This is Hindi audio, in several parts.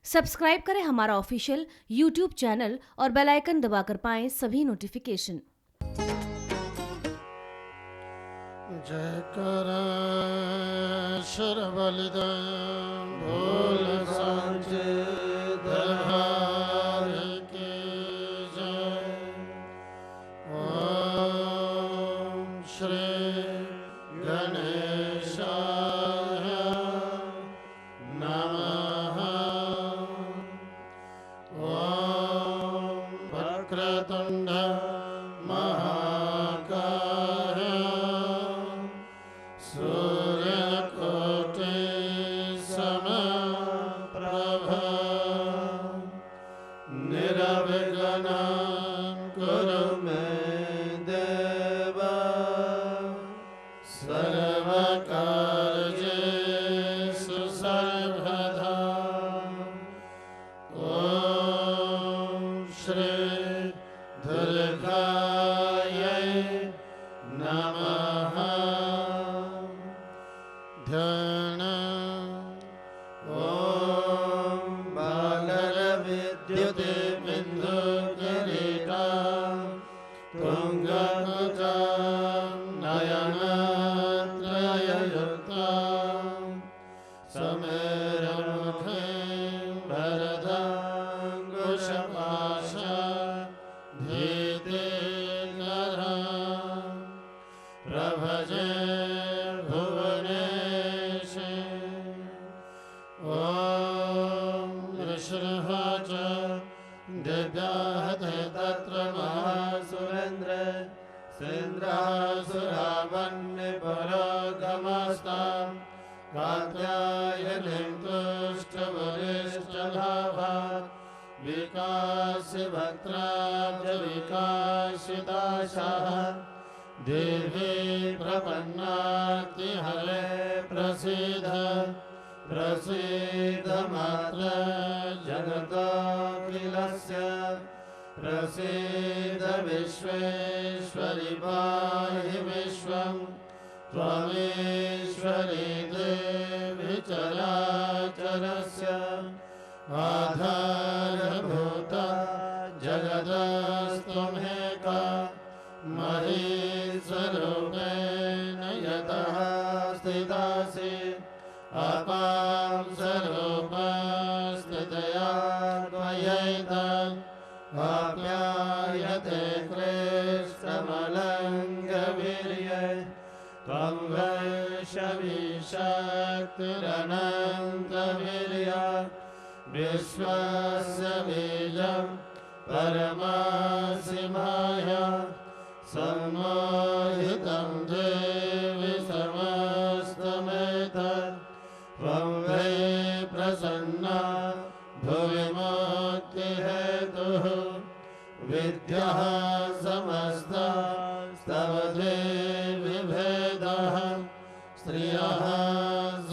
सब्सक्राइब करें हमारा ऑफिशियल यूट्यूब चैनल और बेल आइकन दबाकर पाएं सभी नोटिफिकेशन। जयकारा शर बलिदान भोल सांचे दरबार की जय। ओम श्री गणेशाय नमः। ओम वक्रतुंड महाकाय सूर्यकोटि समप्रभ निर्विघ्नं कुरु मे देव सर्वकार्येषु सर्वदा। ॐ श्री दुर्गायै नमः। ध्यान। ॐ बालरविद्युते बिन्दु किरीटा तुङ्गमुचा नयनत्रययुक्ता समेरमुखे भरदाङ्कुशपाशा धीतिनरा प्रभजे भुवनेशे। ॐ ऋषिः च दिव्याहते तत्र महासुरेन्द्र सेन्द्रासुरावन्निपरागमस्तां कात्यायनीं तुष्टवरिष्ठलाभात् विकासिभद्राब्जविकासिताशाः देवी प्रपन्नार्तिहरे प्रसीद प्रसीद मात्र जगतोऽखिलस्य प्रसीद विश्वेश्वरि पाहि विश्वं त्वमेश्वरी देवी चराचरस्य आधारभूता जगदस्त्वमेका महीस्वरूपेण यतः स्थितासि अपां स्वरूपस्थितया त्वयैतत् आप्यायते क्लेशमलङ्घवीर्ये त्वं वैष्णवी शक्तिरनन्तवीर्या विश्वस्य बीजं परमासि माया सम्मोहितं देवि समस्तमेतत् त्वं वै प्रसन्ना भुवि मुक्तिहेतुः विद्याः समस्तास्तव देवि भेदः स्त्रियः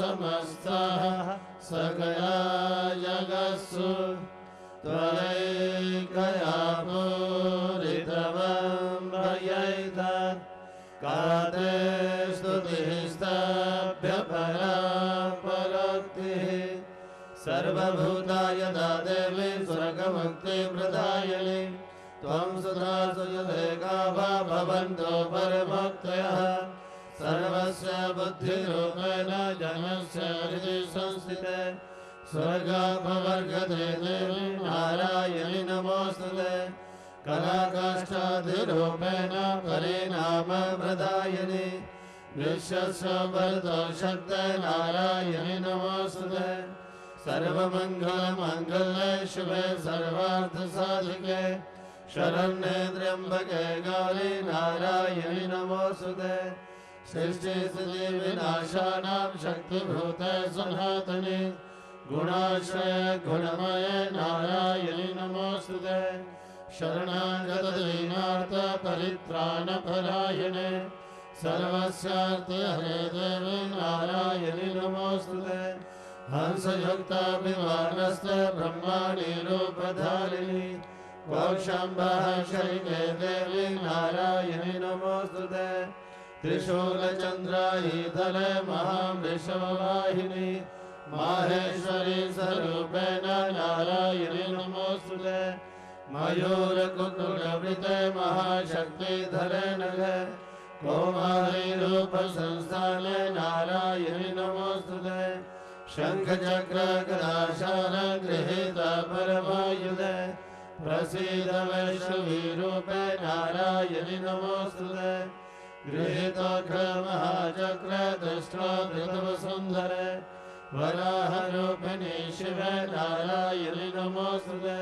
समस्ताः सकला जगत्सु त्वयैकया पूरितवं भयैतत् काते स्तुतिस्तभ्यपरा परोक्तिः सर्वभूताय देवी स्वर्गमुक्तिप्रदायिनी त्वं सुधासु यदेका भवन्तो परमोक्तयः सर्वस्य बुद्धिरूपेण जनस्य हृदि संस्थिते स्वर्गापवर्गते देवी नारायणि नमोऽस्तुते कलाकाष्ठाधिरूपेण परिणामप्रदायिनि विश्वस्य वरदो शक्ते नारायणि नमोऽस्तुते सर्वमङ्गलमाङ्गल्ये शिवे सर्वार्थसाधिके शरण्ये त्र्यम्बके गौरी नारायणि नमोऽस्तुते सृष्टिस्थितिविनाशानां शक्तिभूते सनातने गुणाश्रये गुणमये नारायणि नमोऽस्तुते शरणागतदीनार्तपरित्राणपरायणे सर्वस्यार्तिहरे देवी नारायणि नमोऽस्तुते हंसयुक्ताभिमानस्ते ब्रह्माणि रूपधारिणि कौशाम्बः शैले देवी नारायणि नमोऽस्तुते त्रिशूलचन्द्रायुधरे महावृषभवाहिनी माहेश्वरी स्वरूपेण मयूरकुकुटवृते महाशक्तिधरे नघ कौमारी रूप संस्थाने नारायणि नमोस्तुते शंख चक्र गदाशार गृहीत परमायुधे प्रसीद वैष्णवी रूपे नारायणि नमोस्तुते गृहीतोऽग्र महाचक्र दृष्ट्वा धृतवसुन्धरे वराहरूपिणी शिवे नारायणि नमोस्तुते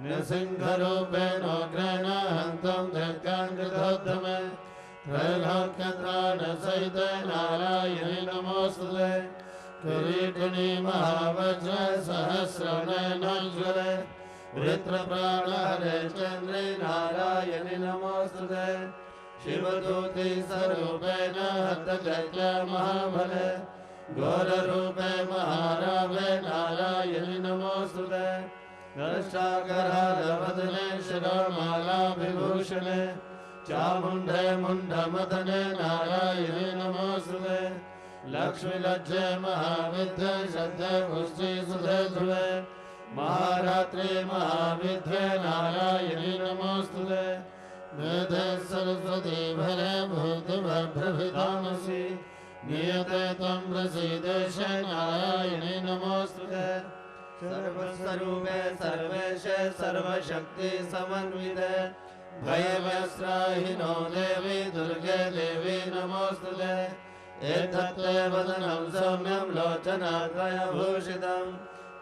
नृसिंहरूपेणोग्रेण हन्तं धृत्काङ्कृतोद्धमे त्रैलोक्यत्राणसहिते नारायणि नमोस्तुते किरीटिनि महावज्र सहस्रनयनोज्ज्वले वृत्रप्राणहरे चन्द्रे नारायणि नमोस्तुते शिवदूति स्वरूपेण हतचैत्य महाबले घोररूपे महारावे नारायणि नमोस्तुते दर्शाकरालवदने शिरोमाला विभूषणे चामुण्डे मुण्डमदने नारायणि नमोस्तुते लक्ष्मीलज्जे महाविद्ये श्रद्धे पुष्टि सुधे ध्रुवे महारात्रि महाविद्ये नारायणि नमोस्तुते वेदे सरस्वती भरे भूतिभ्रभिधामसि नियते त्वं प्रसीदेश नारायणि नमोस्तुते सर्वस्वरूपे सर्वेशे सर्वशक्ति समन्विते भयव्यस्त्राहिनो देवी दुर्गे देवी नमोस्तुते एतत्ते वदनं सौम्यं लोचनात्रयभूषितं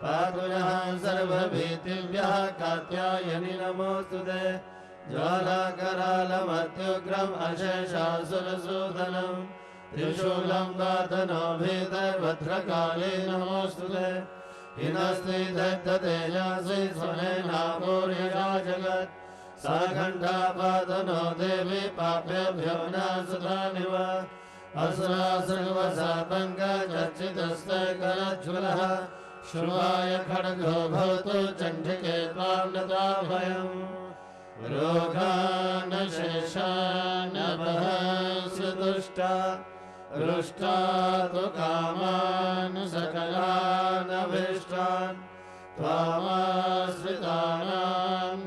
पातु नः सर्वभीतिभ्यः कात्यायनि नमोस्तुते ज्वालाकरालमत्युग्रम् अशेषासुरसूदनं त्रिशूलं वातनो भीतर्भद्रकाली नमोस्तुते हिनस्ति दग्धतेजसि स्वनेनापूर्यया जगत् सा घण्टापातनो देवी पापेभ्यो नासुतानिव असुरासुर्वसा पङ्कजच्चितस्ते करज्ज्वलः श्रुवाय खड्गो भवतु चण्डिके त्वां नताभयम् रोगानशेषानपहस्य दुष्टा रुष्टा तु कामान् सकलानभीष्टान् त्वामाश्रितानां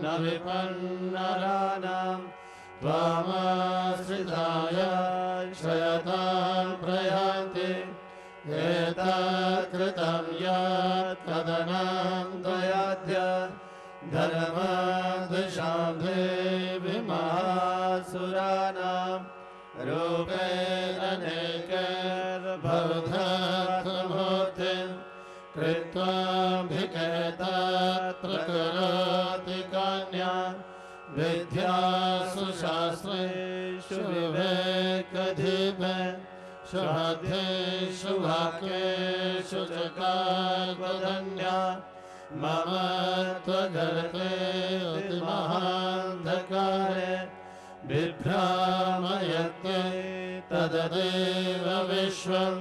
न विपन्नराणां त्वामाश्रिताय श्रयतां प्रयान्ति एतत्कृतं यत् कदनं त्वयाद्य धर्मद्विषां देवि महासुराणां रूपैरनेकैर्भवधत्तमूर्तिं कृत्वाभिकेतत्र करोति कन्या विद्यासु शास्त्रेषु विवेकधीमे शुभद्येषु वाक्येषु च काल्पदन्या मम त्वगर्ते महान्धकारे बिभ्रामयते तददेव विश्वं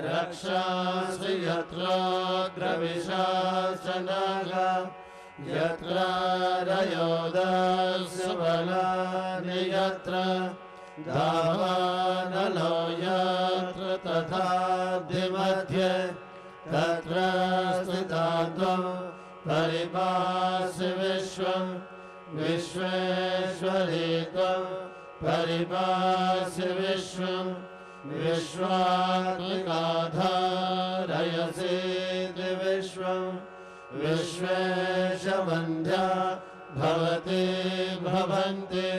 रक्षांसि यत्रोग्रविशाश्च नागा यत्र रयोदस्य बलानि यत्र दावानलो यत्र तथाब्धिमध्ये तत्र स्थिता त्वं परिपासि विश्वं विश्वेश्वरी त्वं परिपासि विश्वं विश्वात्मिकाधारयसीति विश्वं विश्वेशवन्ध्या भवति भवन्ति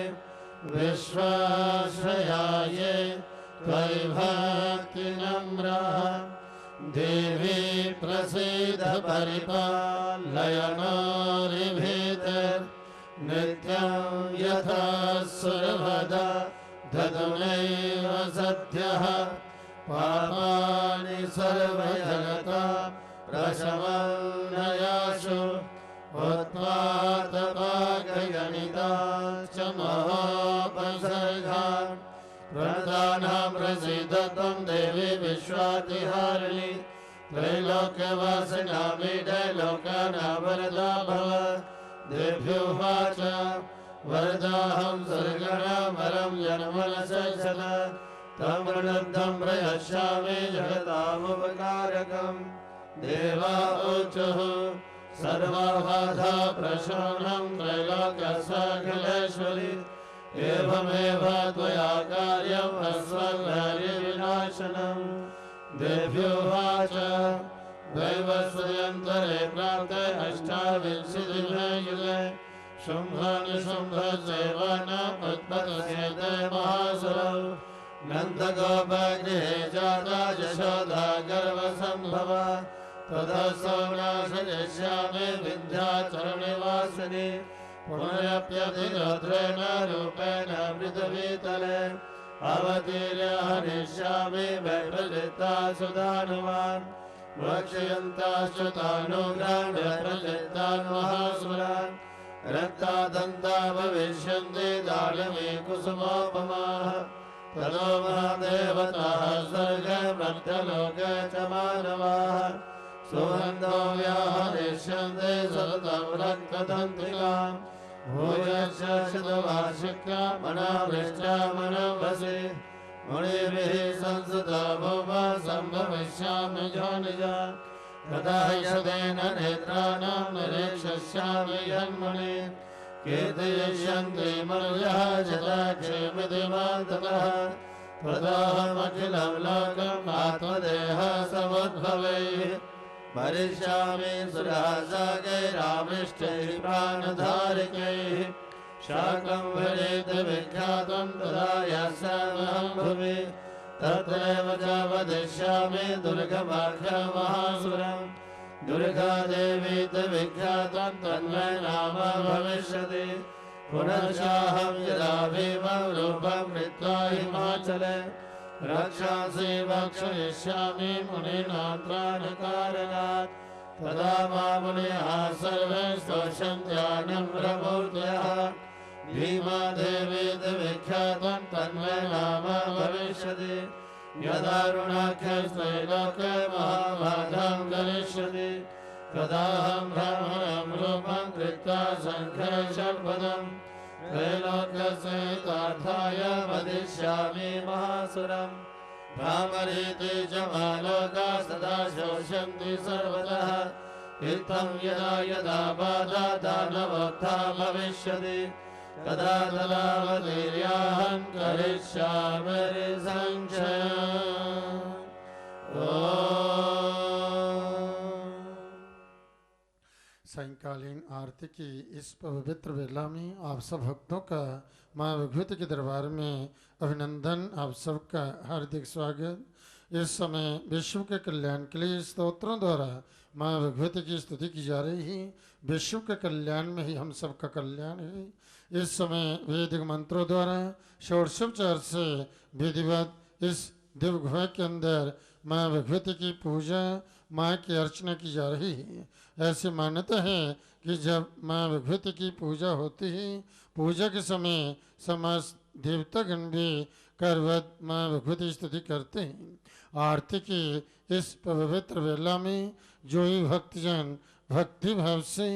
विश्वाश्रयाये त्वयि भक्तिनम्रः देवी प्रसीद परिपालयनोरिभीतिर्नित्यं यथा सुरवधा धतुनैव सद्यः पापानि सर्वजगता प्रशमन्नयाशु उत्पातपाकगणिताश्च महोपसर्गान् प्रदानां प्रसीद त्वं देवी विश्वातिहारिणि त्रैलोक्यवासिनामीडे लोकानां वरदा भव देभ्योवाच वरदाहं सर्गणामरं जनमनसैषद तं वृणद्धं प्रयच्छामि जगतामुपकारकं देवा ऊचुः सर्वबाधा प्रशमनं त्रैलोक्यसखिलेश्वरी एवमेव त्वया कार्यम् अस्मद्वैरिविनाशनम् देव्योवाच दैवस्वयन्तरे प्राप्ते अष्टाविंशतिमे युगे शुम्भनिशुम्भसेवनम् उत्पतस्यते महासुरौ नन्दगोपगृहे जाता यशोदा गर्भसम्भवा ततः सौनाशयिष्यामि विन्ध्याचलनिवासिनि पुनरप्यधिरुद्रेण रूपेण पृथिवीतले अवतीर्य हनिष्यामि वैप्रजिता सुदानुवान् वक्ष्यन्ताश्च्युतानुग्रान् वैप्रजितान् महासुरान् रक्तादन्ता भविष्यन्ति दानवी कुसुमोपमाः ततो महादेवताः स्वर्गमर्त्यलोके च मानवाः सुगन्धो व्याहरिष्यन्ते सततं रक्तदन्तिकाम् भूयश्च शतवार्षिकामनावृष्टा मनोभसि मुनिभिः संसुता भूमा सम्भविष्यामि जोनिजा तदा यदेन नेत्राणां निरीक्षयिष्यामि यन्मुनि कीर्तयिष्यन्ति मनुजः जटाक्षेमितिमान्ततः त्वदाहमखिलं लोकम् आत्मदेह समुद्भवैः भरिष्यामि सुरासागैरामिष्टैः प्राणधारिकैः शाकं भजेत विख्यातं तदा यास्यामहं भुवि तत्रैव च वदिष्यामि दुर्गमाख्यमहासुरम् दुर्गादेवी च विख्यातं तन्मय नाम भविष्यति पुनश्चाहं यदा भीमं रूपं कृत्वा हिमाचले रक्षांसि भक्षयिष्यामि मुनीनां त्राणकारणात् तदा मामुनिः सर्वे स्तोषन्त्यानम्रमूर्तयः भीमादेवी च विख्यातं तन्मय नाम भविष्यति यदारुणाख्यस्त्रैलोक्ये महाबाधां करिष्यति तदाहं ब्राह्मणं रूपं कृत्वा शङ्खषड्पदं त्रैलोक्यस्यैतार्थाय वदिष्यामि महासुरम् भ्रामरीति च मालोका सदा शोषन्ति सर्वतः इत्थं यदा यदा बाधा दानवोत्था भविष्यति तदा तदावतीर्याहं करिष्यामि संशयम् सायंकालीन आरती की इस पवित्र वेला में आप सब भक्तों का माँ विभूति के दरबार में अभिनंदन। आप सबका हार्दिक स्वागत। इस समय विश्व के कल्याण के लिए स्तोत्रों द्वारा माँ विभूति की स्तुति की जा रही है। विश्व के कल्याण में ही हम सबका कल्याण है। इस समय वैदिक मंत्रों द्वारा षोडशोपचार से विधिवत इस दिव्य गुहा के अंदर माँ विभूति की पूजा, माँ की अर्चना की जा रही है। ऐसी मान्यता है कि जब माँ विभूति की पूजा होती है, पूजा के समय समस्त देवतागण भी करवत माँ विभूति स्तुति करते हैं। आरती की इस पवित्र वेला में जो ही भक्तजन भक्ति भाव से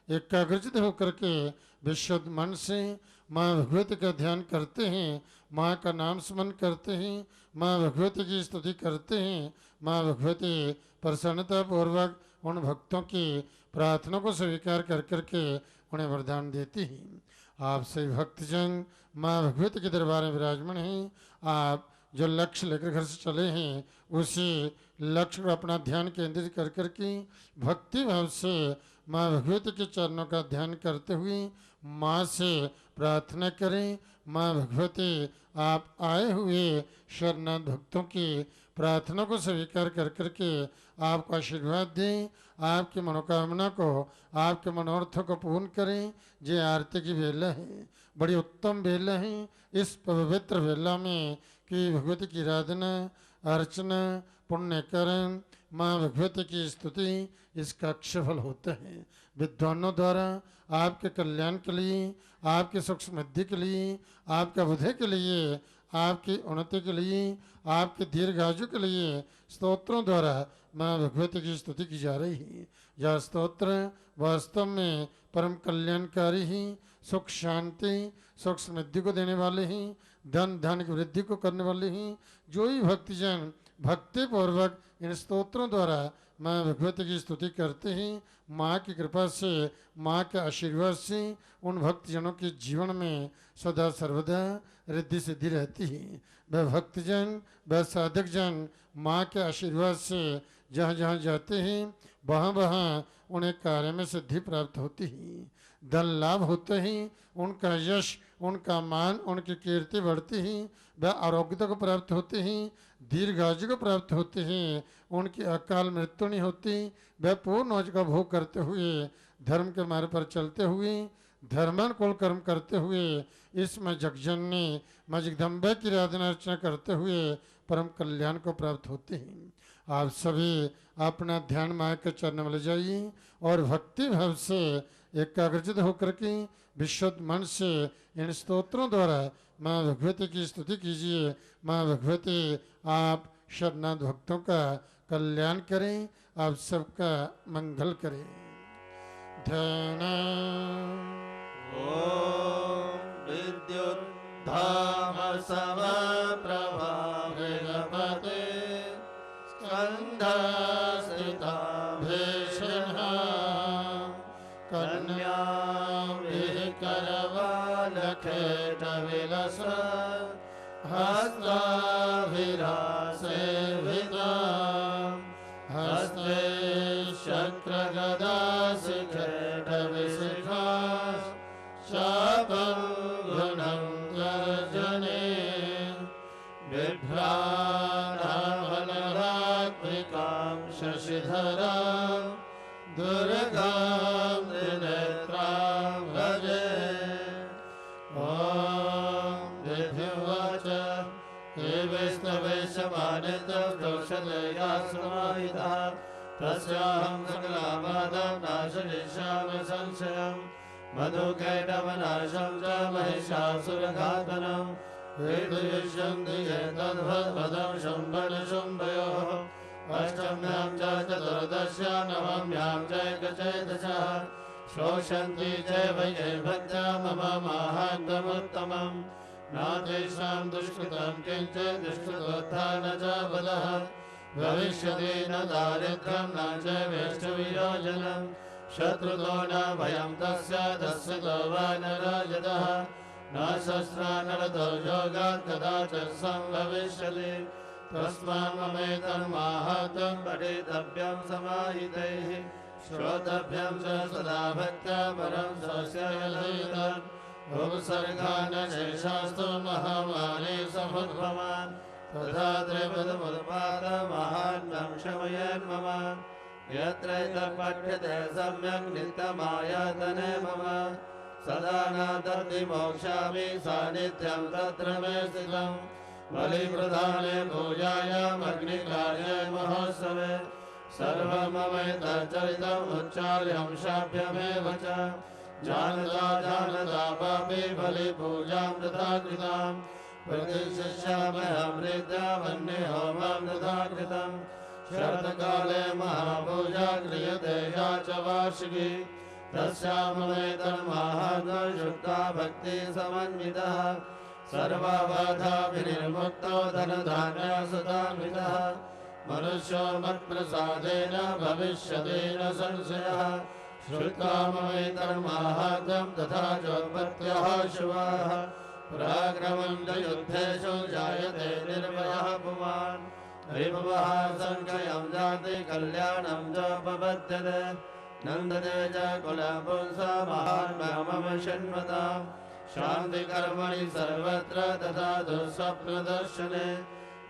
एकाग्रचित होकर के विशुद्ध मन से माँ भगवती का ध्यान करते हैं, माँ का नाम स्मरण करते हैं, माँ भगवती की स्तुति करते हैं, माँ भगवती प्रसन्नता पूर्वक उन भक्तों की प्रार्थना को स्वीकार कर करके उन्हें वरदान देती हैं। आप सभी भक्तजन माँ भगवती के दरबार में विराजमान हैं। आप जो लक्ष्य लेकर घर से चले हैं उसी लक्ष्य को अपना ध्यान केंद्रित कर करके भक्ति भाव से माँ भगवती के चरणों का ध्यान करते हुए माँ से प्रार्थना करें। माँ भगवती आप आए हुए शरणागत भक्तों की प्रार्थना को स्वीकार कर करके आपको आशीर्वाद दें, आपकी मनोकामना को, आपके मनोरथों को पूर्ण करें। ये आरती की वेला है, बड़ी उत्तम वेला है। इस पवित्र वेला में कि भगवती की आराधना, अर्चना, पुण्यकरण, माँ भगवती की स्तुति इसका अक्षफल होता है। विद्वानों द्वारा आपके कल्याण के लिए, आपके सुख समृद्धि के लिए, आपके बुद्धि के लिए, आपकी उन्नति के लिए, आपके दीर्घायु के लिए स्तोत्रों द्वारा माँ भगवती की स्तुति की जा रही है। यह स्तोत्र वास्तव में परम कल्याणकारी ही, सुख शांति, सुख समृद्धि को देने वाले ही, धन धान्य की वृद्धि को करने वाले ही। जो ही भक्तजन भक्ति पूर्वक इन स्तोत्रों द्वारा माँ भगवती की स्तुति करते ही माँ की कृपा से, माँ के आशीर्वाद से उन भक्तजनों के जीवन में सदा सर्वदा रिद्धि सिद्धि रहती है। वह भक्तजन, वह साधक जन माँ के आशीर्वाद से जहाँ जहाँ जाते हैं वहाँ वहाँ उन्हें कार्य में सिद्धि प्राप्त होती है, धन लाभ होते ही उनका यश, उनका मान, उनकी कीर्ति बढ़ती ही, वह आरोग्यता को प्राप्त होते हैं, दीर्घायु को प्राप्त होते हैं, उनकी अकाल मृत्यु नहीं होती। वह पूर्ण मौज का भोग करते हुए, धर्म के मार्ग पर चलते हुए, धर्मानुकूल कर्म करते हुए, इस माँ जगजननी माँ जगदम्बा की आराधना अर्चना करते हुए परम कल्याण को प्राप्त होते हैं। आप सभी अपना ध्यान माँ के चरण में ले जाइए और भक्ति भाव से एकाग्रचित होकर के विशुद्ध मन से इन स्तोत्रों द्वारा माँ भगवती की स्तुति कीजिए। माँ भगवती आप शरणागत भक्तों का कल्याण करें, आप सबका मंगल करें। ध्यान ओम विद्युत धाम समप्रभा गणपते स्कंधस्थिता भीषणा कन्याभिः करवालखेटविलस हस्ताभिरासेविता हस्ते शक्रगदाशिखेटविशिखा शापं गुणं गर्जने बिभ्राणावनरात्मिकां शशिधरां दुर्गां त्रिनेत्रां भजे। ॐ विधिवच हे विष्णवेशमानितं कौशलया समाहितः तस्याहं सकलामादां नाशयिष्यामि संशयम् मधुकैटवनाशं च महिषासुरघातनं वेदयिष्यन्ति ये तद्वद्वदं शुम्भनिशुम्भयोः अष्टम्यां च चतुर्दश्यां नवम्यां चैकचैदशः शोषन्ति चैव ये भक्त्या मम माहात्म्यमुत्तमं न तेषां दुष्कृतं किञ्चित् दुष्कृतोत्थान च बलः भविष्यति न दारिद्र्यं न च वेष्टवियोजनम् शत्रुतो न भयं तस्य वा न राजतः न शस्त्रा न रतो योगात् कदाचित् सम्भविष्यति तस्मात् ममेतन्माहात्म्यं पठितव्यं समाहितैः श्रोतव्यं च सदा भक्त्या परं स्वस्य यथैतत् उपसर्गा न शेषास्तु महामारी समुद्भवान् तथा त्रिपदमुत्पादमाहात्म्यं शमयेन्मम यत्र पठ्यते सम्यक् नित्यमायतने मम सदा न तद्धि मोक्ष्यामि सान्निध्यं तत्र मे स्थितं बलिप्रदाने पूजायामग्निकार्ये महोत्सवे सर्वं ममैतच्चरितम् उच्चार्यं शाभ्यमेव च जानता जानता पापी बलिपूजां तथा कृतां प्रतिशिष्याम्यहं हृद्यामन्यहोमं तथा कृतम् शरत्काले महापूजा क्रियते या च वार्षिकी तस्याममेतन्माहात्म्यं शुक्ता भक्तिसमन्वितः सर्वबाधाभिर्मुक्तो धनधान्यसुतान्वितः मनुष्यो मत्प्रसादेन भविष्यति न संशयः श्रुत्वा ममेतन्माहात्म्यं तथा चोत्पत्त्यः शुभाः पराक्रमं च युद्धेषु जायते निर्भयः पुमान् रिपुवः संख्यं जाति कल्याणं च पपद्यते नन्दते च कुलपुंसा महात्म्यमम शृण्वतां शान्तिकर्मणि सर्वत्र तथा दुःस्वप्नदर्शने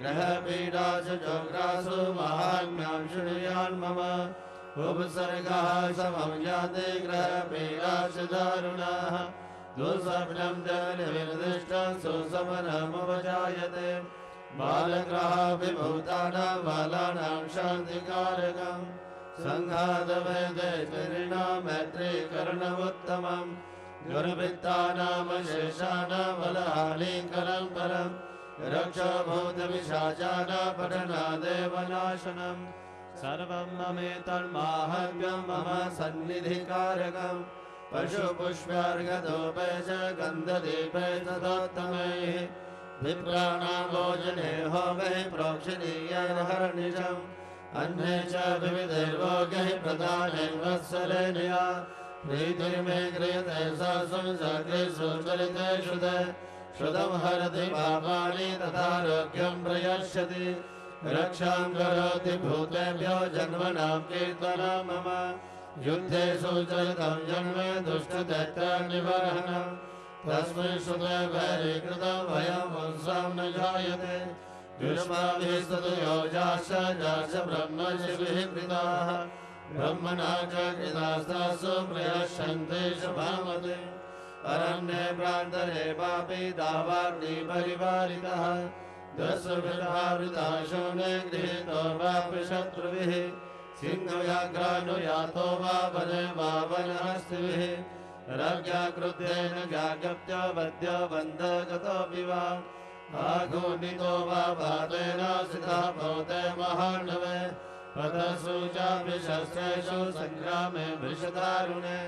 ग्रहपीडा च जोग्रासु महात्म्यं शृणुयान्मम उपसर्गः समं जाते ग्रहपीडा च दारुणाः दुःस्वप्नं च निर्दिष्टं सुसमनमुपजायते बालग्रहाभिभूतानां बालानां शान्तिकारकं सङ्घातभेदे चरिणां मैत्रीकरणमुत्तमं दुर्वृत्तानामशेषाणां बलहानिकरं परं रक्षभूतपिशाचानां पठनादेव नाशनं सर्वं ममेतन्माहात्म्यं मम सन्निधिकारकं पशुपुष्पार्घदोपे च गन्धदीपे तथोत्तमैः विप्राणां भोजने होमे प्रोक्षणीयर्हर्निशं अन्ये च विविधैर्भोगैः प्रदानैर्वत्सरेण्या प्रीतिर्मे क्रियते सा संसर्गे सुचरिते श्रुते श्रुतं हरति पापानि तथारोग्यं प्रयश्यति रक्षां करोति भूतेभ्यो जन्मनां कीर्तनं मम युद्धे सुचरितं जन्मे दुष्टदैत्यनिबर्हणम् तस्मै श्रुते वैरीकृतं भयं वंशां न जायते युष्माभिः स्तुतो जाश्च ब्रह्मशिभिः कृताः ब्रह्मणा च कृतास्तासु प्रयच्छन्ते शुभामते अरण्ये प्रान्तरे पापी दावाग्निपरिवारितः दशविधावृता शूने गृहीतो वापि शत्रुभिः सिंहव्याघ्रानुयातो वा वने वा वनहस्तिभिः रज्ञाकृतेन ज्ञागत्यो वद्यो बन्धगतोऽपि वा आघूर्णितो वा बाधेन सिता भवते महार्णवे पदसु चापि शस्त्रेषु सङ्ग्रामे वृषदारुणे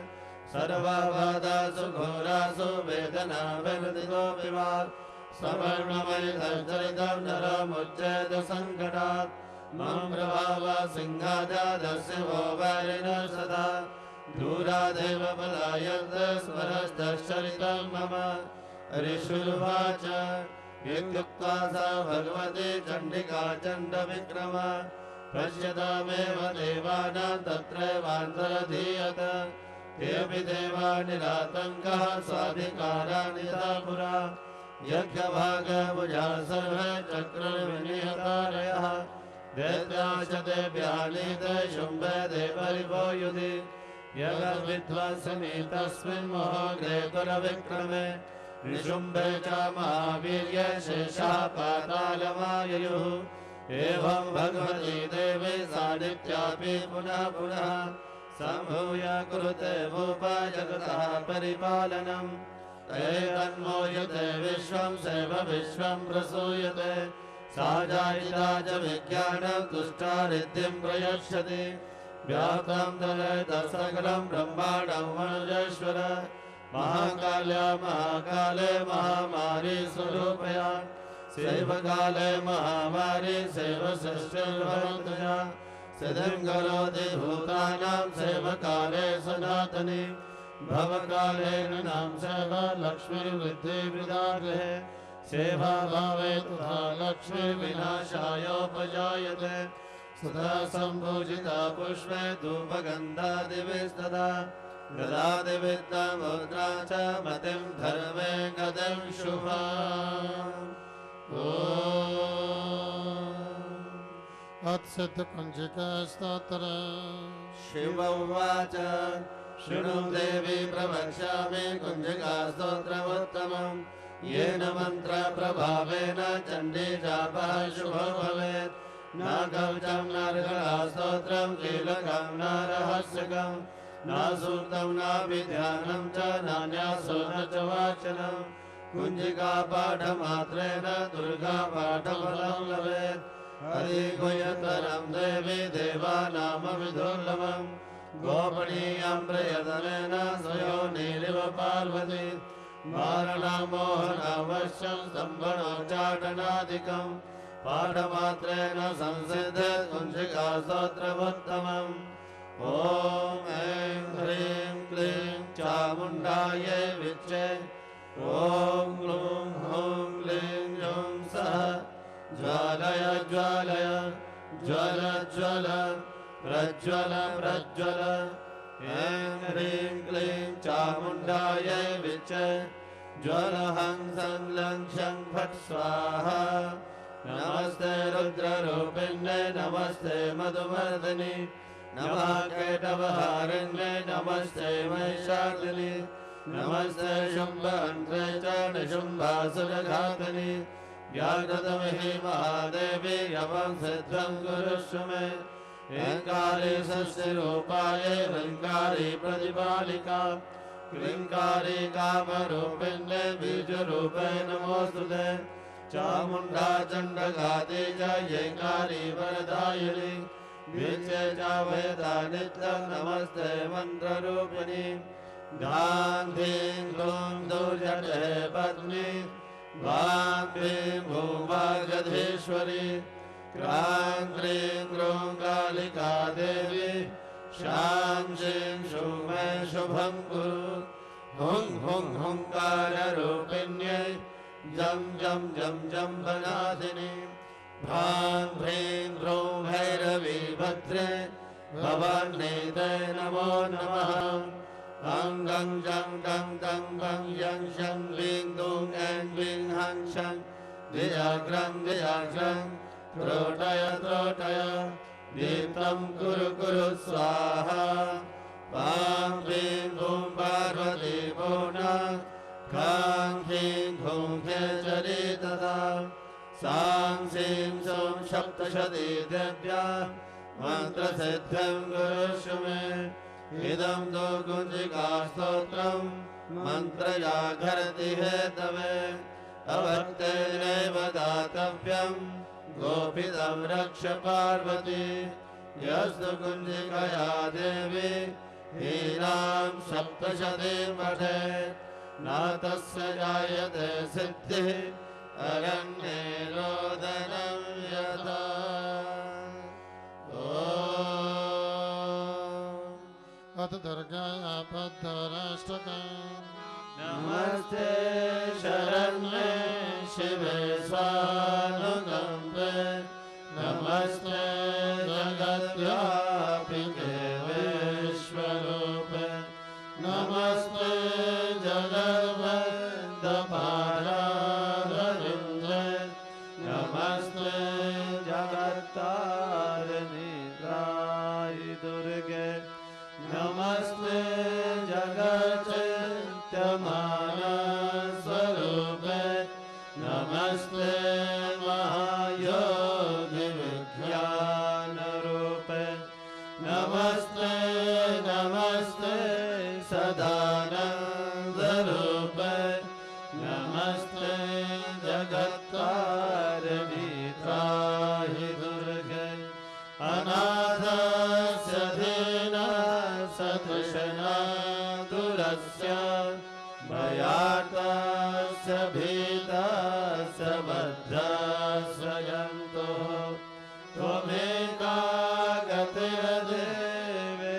सर्वबाधासु घोरासु वेदना विनदितोऽपि वा सवर्णमयितर्जरितं नरमुच्चेत सङ्कटात् मम प्रभाव सिंहाजादस्य वो वैरिण सदा दूरादेव पलायन्त स्मरस्तश्चरितं मम ऋषुर्वाच इत्युक्त्वा सा भगवती चण्डिका चण्डविक्रम पश्यतामेव देवानां तत्रैवान्तरधीयत तेऽपि देवा निरातङ्कः स्वाधिकाराणि सा पुरा यज्ञभागभुजा सर्वे चक्रविनिहतारयः दैत्याश्च तेभ्यः नीते शुम्भे देवरिवो युधि यगद्विध्वंसनि तस्मिन् मोहग्रेतुरविक्रमे निशुम्भे च महावीर्ये शेषः पातालमाययुः एवं भगवती देवी सान्निध्यापि पुनः पुनः सम्भूय कुरुते भूपजगतः परिपालनम् तैरन्मोयते विश्वं सेव विश्वं प्रसूयते सा जायिता च विज्ञानं तुष्टारिद्धिं प्रयच्छति व्याप्तं तदेतः सकलं ब्रह्माण्डं मनुजेश्वर महाकाल्या महाकाले महामारी स्वरूपया सेवकाले महामारी सेवसृष्टिर्भवन्तुजा सिद्धिं करोति भूतानां सेवकाले सनातनी भवकाले नृणां सेव लक्ष्मीर्वृद्धि वृदागृहे सेवा भावे तथा लक्ष्मीर्विनाशायोपजायते सदा सम्पूजिता पुष्पे धूपगन्धादिभिस्तदा गदादिविद्यामुद्रा च मतिं धर्मे गतिं शुभाम् अत्सिद्धकुञ्जिकास्तोत्र शिव उवाच शृणु देवी प्रवक्ष्यामि कुञ्जिकास्तोत्रमुत्तमम् येन मन्त्रप्रभावेन चण्डीजापः शुभो भवेत् न कवचं न स्तोत्रं कीलकं न रहस्यकं न सूक्तं नाभिध्यानं च नान्यासो न च वाचनम् कुञ्जिका पाठमात्रेण दुर्गा पाठफलं लभेत् अधिगुह्यतरं देवी देवानामपि दुर्लभम् गोपनीयं प्रयतनेन स्वयोनिरिव पार्वती मारणमोहनावश्यं स्तम्भनोच्चाटनादिकं पाठमात्रेण संसिद्धे कुञ्जिकास्तोत्रमुत्तमम् ॐ ऐं ह्रीं क्लीं चामुण्डायै विच्चे ॐ ग्लूं हूं क्लीं ह्यूं सः ज्वालय ज्वालय ज्वल ज्वल प्रज्वल प्रज्वल ऐं ह्रीं क्लीं चामुण्डायै विच्चे ज्वल हं सं लं क्षं फट् स्वाहा नमस्ते रुद्ररूपिण्ये नमस्ते मधुमर्दिनि नमः केटवहारिण्ये नमस्ते महिषार्दिनि नमस्ते शुम्भहन्त्रे च निशुम्भासुरघातिनि व्याघ्रतमहि महादेवी यवं सिद्धं कुरुष्व मे ऐङ्कारी षष्ठिरूपायै ह्रीङ्कारी प्रतिपालिका क्लीङ्कारी कामरूपिण्ये बीजरूपे नमोऽस्तुते चामुण्डा चण्डघाती च ऐङ्कारी वरदायिनी वीक्षे च वेदा नित्यं नमस्ते मन्त्ररूपिणी गान्धीं क्लूं दुर्जटे पत्नी वां भीं भूभागधीश्वरी क्रां क्रीं क्रूं कालिका देवी शां शीं शूं मे शुभं कुरु हुं हुं हुंकाररूपिण्यै जं जं जं जं वनादिनी भां ह्रीं ह्रूं भैरवी भद्रे भवान्यै ते नमो नमः अं गं जं गं तं गं यं शं ह्रीं दुं ऐं ह्रीं हं शं धियाग्रं धियाग्रं त्रोटय त्रोटय दीप्तं कुरु कुरु स्वाहा पां ह्रीं हुं पार्वती पूर्णा खां ह्रीं हुं खेचरी तदा सां सीं सौं सप्तशती देव्या मन्त्रसिद्धिं कुरुष्व मे इदं तु कुञ्जिकास्तोत्रं मन्त्रजागरति हेतवे अभक्तेनैव दातव्यं गोपितं रक्ष पार्वती यस्तु कुञ्जिकया देवी हीनां सप्तशतीं पठेत् न तस्य जायते सिद्धिः अरण्ये रोदनं यथा अथ दुर्गापद्धराष्टकम् नमस्ते शरण्ये शिवे सानुकम्पे नमस्ते जगद्व्यापिके विश्वरूपे नमस्ते जगद्वन्दपाराधरिन्द्रे नमस्ते जगत्तारिणि त्रायि दुर्गे नमस्ते जगच्चिन्त्यमानस्वरूपे नमस्ते महायोगि विज्ञानरूपे नमस्ते नमस्ते सदानन्दरूपे नमस्ते जगत्तारिणि त्राहि दुर्गे अनाथस्य दीनसतृष्णा दुरस्य भयार्तस्य भीतस्य बद्धस्य जन्तुः त्वमेका गतिर्देवि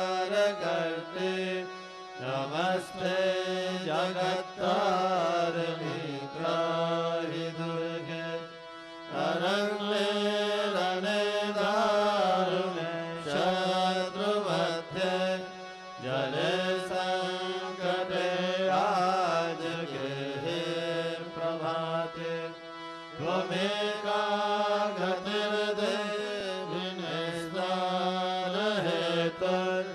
निस्तारकर्त्री नमस्ते जगत्तारिणि त्राहि दुर्गे अरण्ये रणे दारुणे शत्रुमध्ये जले संकटे आजगे प्रभाते त्वमेका गतिर्देवि निस्तारहेतुर्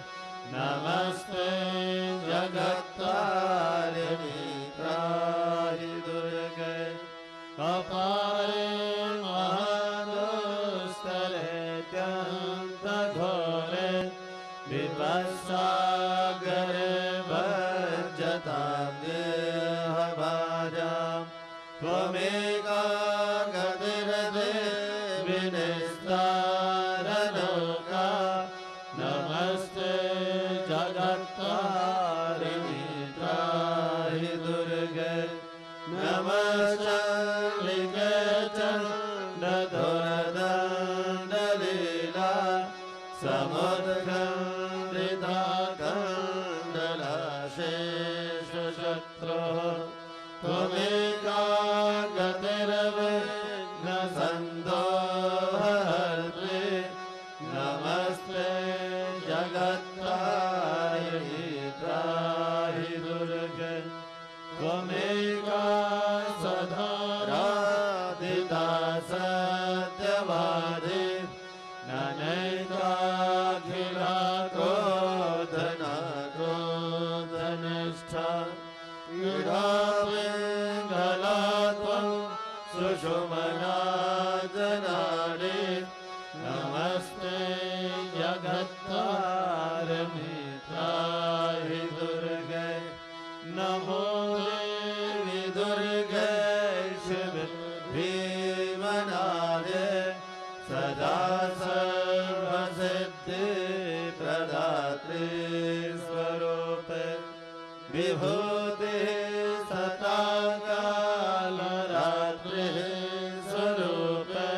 नमस्ते जगत्तारिणि त्राहि दुर्गे कपाले महादुस्तरेत्यन्तघोरे विपस्सागरे भज्जतां देहभाजां त्वमेका गतिर्देवि निस्तारलोका नमस्ते जगत्तारिणि त्राहि दुर्गे नमश्चण्डिके चण्डदुरदण्डलीला समुद्खण्डिता कण्डलाशेषशत्रुः त्वमेका गतिर्विघ्नसन्दोहर्त्री नमस्ते जगत्तारिणि त्राहि दुर्गे त्वमेका सधाराधिता सत्यवादी ननैकाखिला क्रोधना क्रोधनिष्ठा क्रीडापिङ्गला त्वं सुषुमना जनानि नमस्ते जगत्तारिणि त्राहि दुर्गे नमो देवी दुर्गे शिवे भीमनादे सदा सर्वसिद्धि प्रदात्री स्वरूपे विभूति सता कालरात्रि स्वरूपे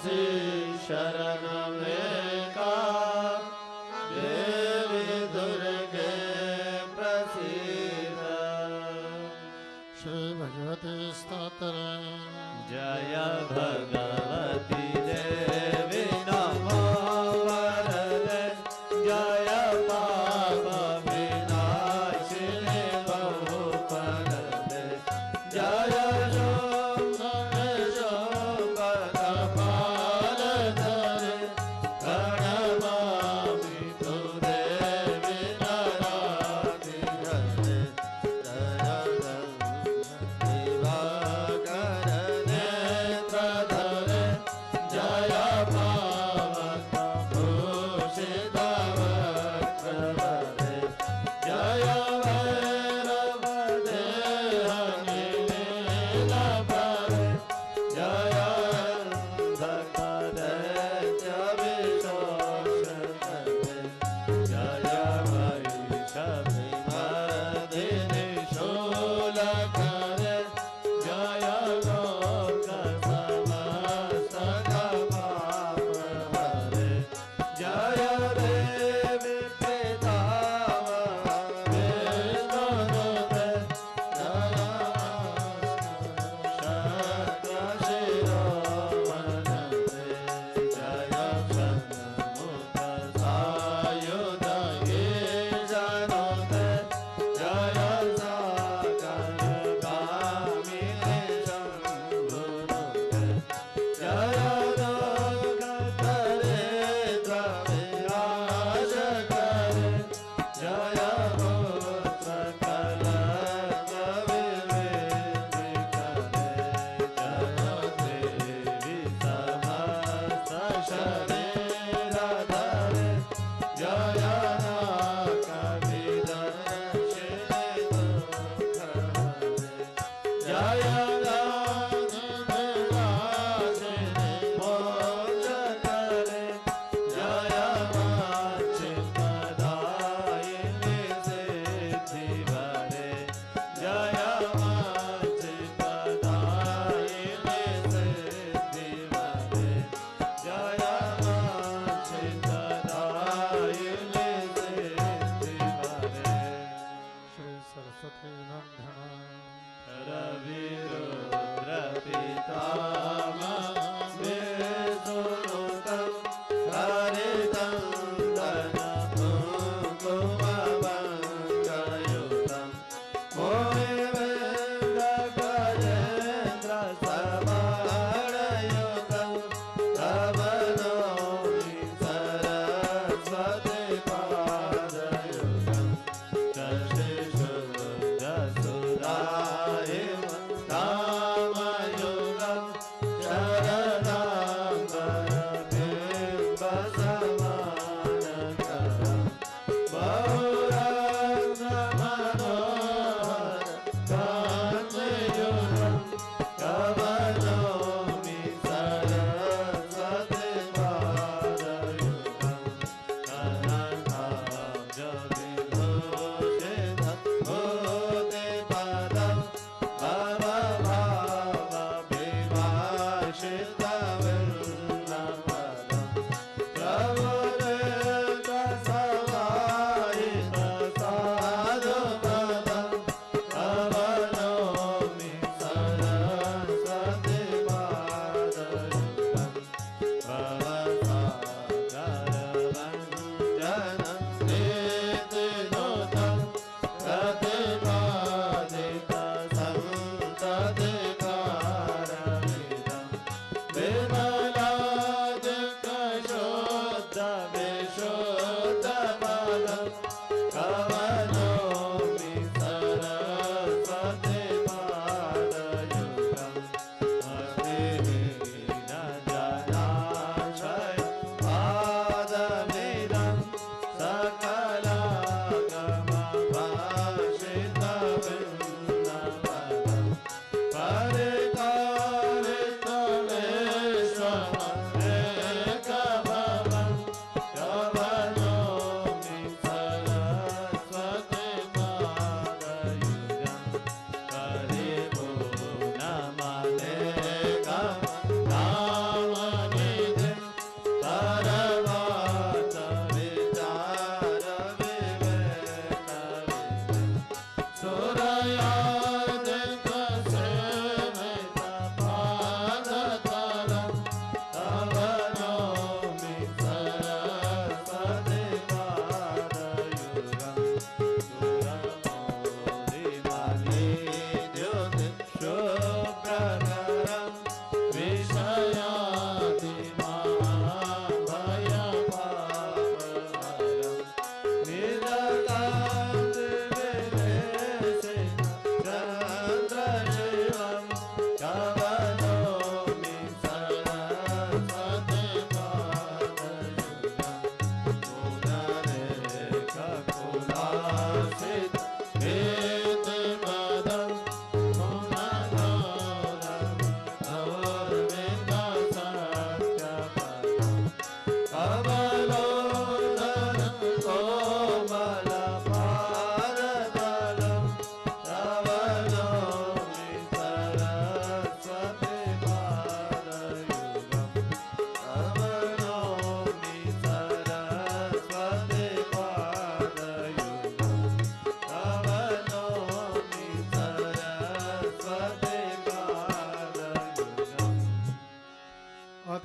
तुलसी शरण में का देवी दुर्गे प्रसीद श्री भगवती स्तोत्र जय भगवती देवी नमो वरदे जय पाप विनाशिनी बहुपरदे जय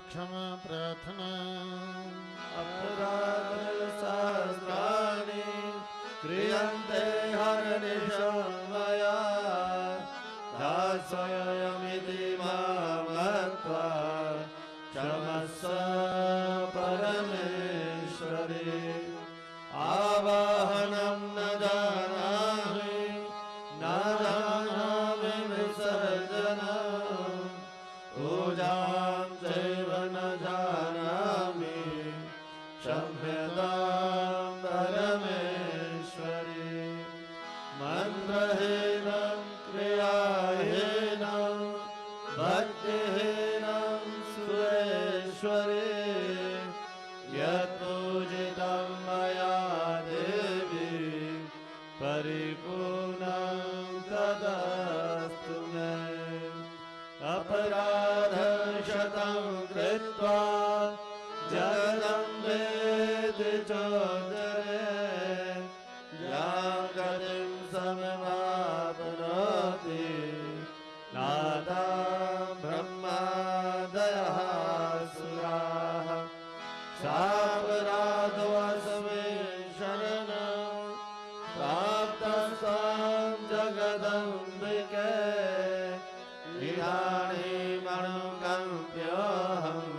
क्षमा प्रार्थना अपराध सहस्राणि क्रियन्ते हरनिशं मया दास्वयमिति मां मत्वा क्षमस्व परमेश्वरी आवाहनं न जानामि न जानामि विसर्जनम् पूजां चैव न जानामि क्षम्यतां परमेश्वरी मन्त्रहीनं क्रियाहीनं भक्तिहीनं सुरेश्वरी यत्पूजितं मया देवी परिपूर्णं तदस्तु मे अपराधशतं कृत्वा जगदम्बेति चोदरे यां गतिं समवाप्नोति नादां ब्रह्मादयः सुराः सापराधोऽस्मि शरणं प्राप्तस्त्वां जगदम्बिके इदानीमनुकम्प्योऽहं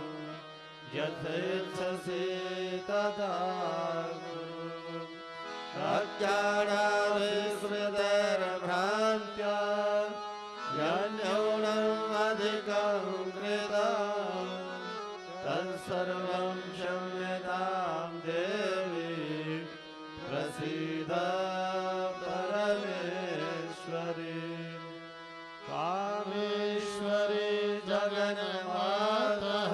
यथेच्छसि तथा कुरु अज्ञानाविस्मृतिर्भ्रान्त्या यन्न्यूनम् अधिकं कृतं तत्सर्वं क्षम्यतां देवी प्रसीद परमेश्वरी कामेश्वरी जगन्मातः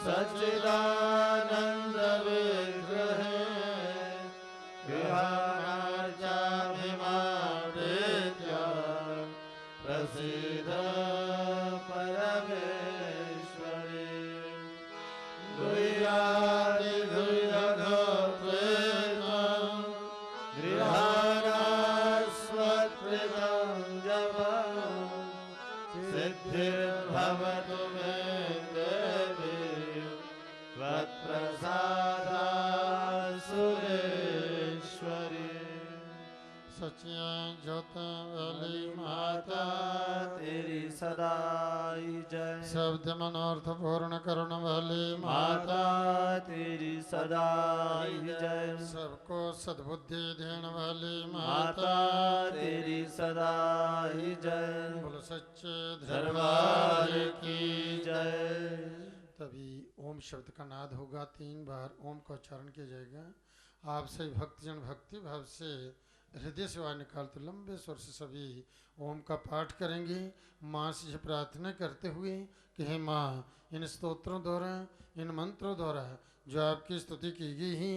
सच्चिदानन्दविग्रहे विहारार्चाभिमादेत्य प्रसीद परमेश्वरी गुह्यादिगुह्यगोप्रेतं गृहाणास्मत्कृतं जपम् सिद्धिर्भवतु मे देवी त्वत्प्रसादात् सुरेश्वरी सचिया ज्योता वाली माता तेरी सदा ही जय शब्द मनोर्थ पूर्ण करण वाली माता तेरी सदा ही जय सबको सद्बुद्धि देने वाली माता तेरी सदा ही जय बोलो सच्चे दरबार की जय तभी ओम शब्द का नाद होगा 3 बार ओम का उच्चारण किया जाएगा। आप सभी भक्तजन भक्ति भाव से हृदय से आवाज निकालते लंबे स्वर से सभी ओम का पाठ करेंगे। माँ से प्रार्थना करते हुए कि हे माँ इन स्तोत्रों द्वारा इन मंत्रों द्वारा जो आपकी स्तुति की गई है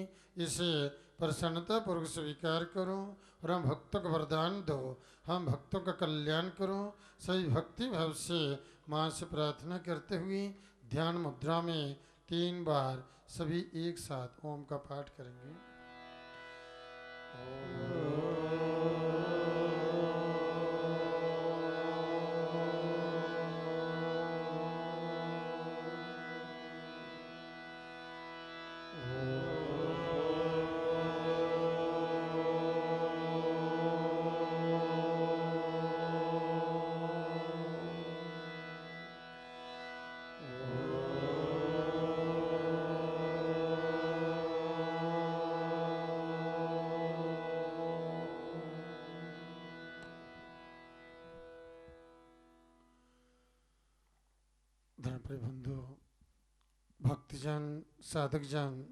इसे प्रसन्नता पूर्वक स्वीकार करो और हम भक्तों को वरदान दो, हम भक्तों का कल्याण करो। सभी भक्ति भाव से माँ से प्रार्थना करते हुए ध्यान मुद्रा में 3 बार सभी एक साथ ओम का पाठ करेंगे। धर्मप्रिय बंधु भक्तजन साधकजन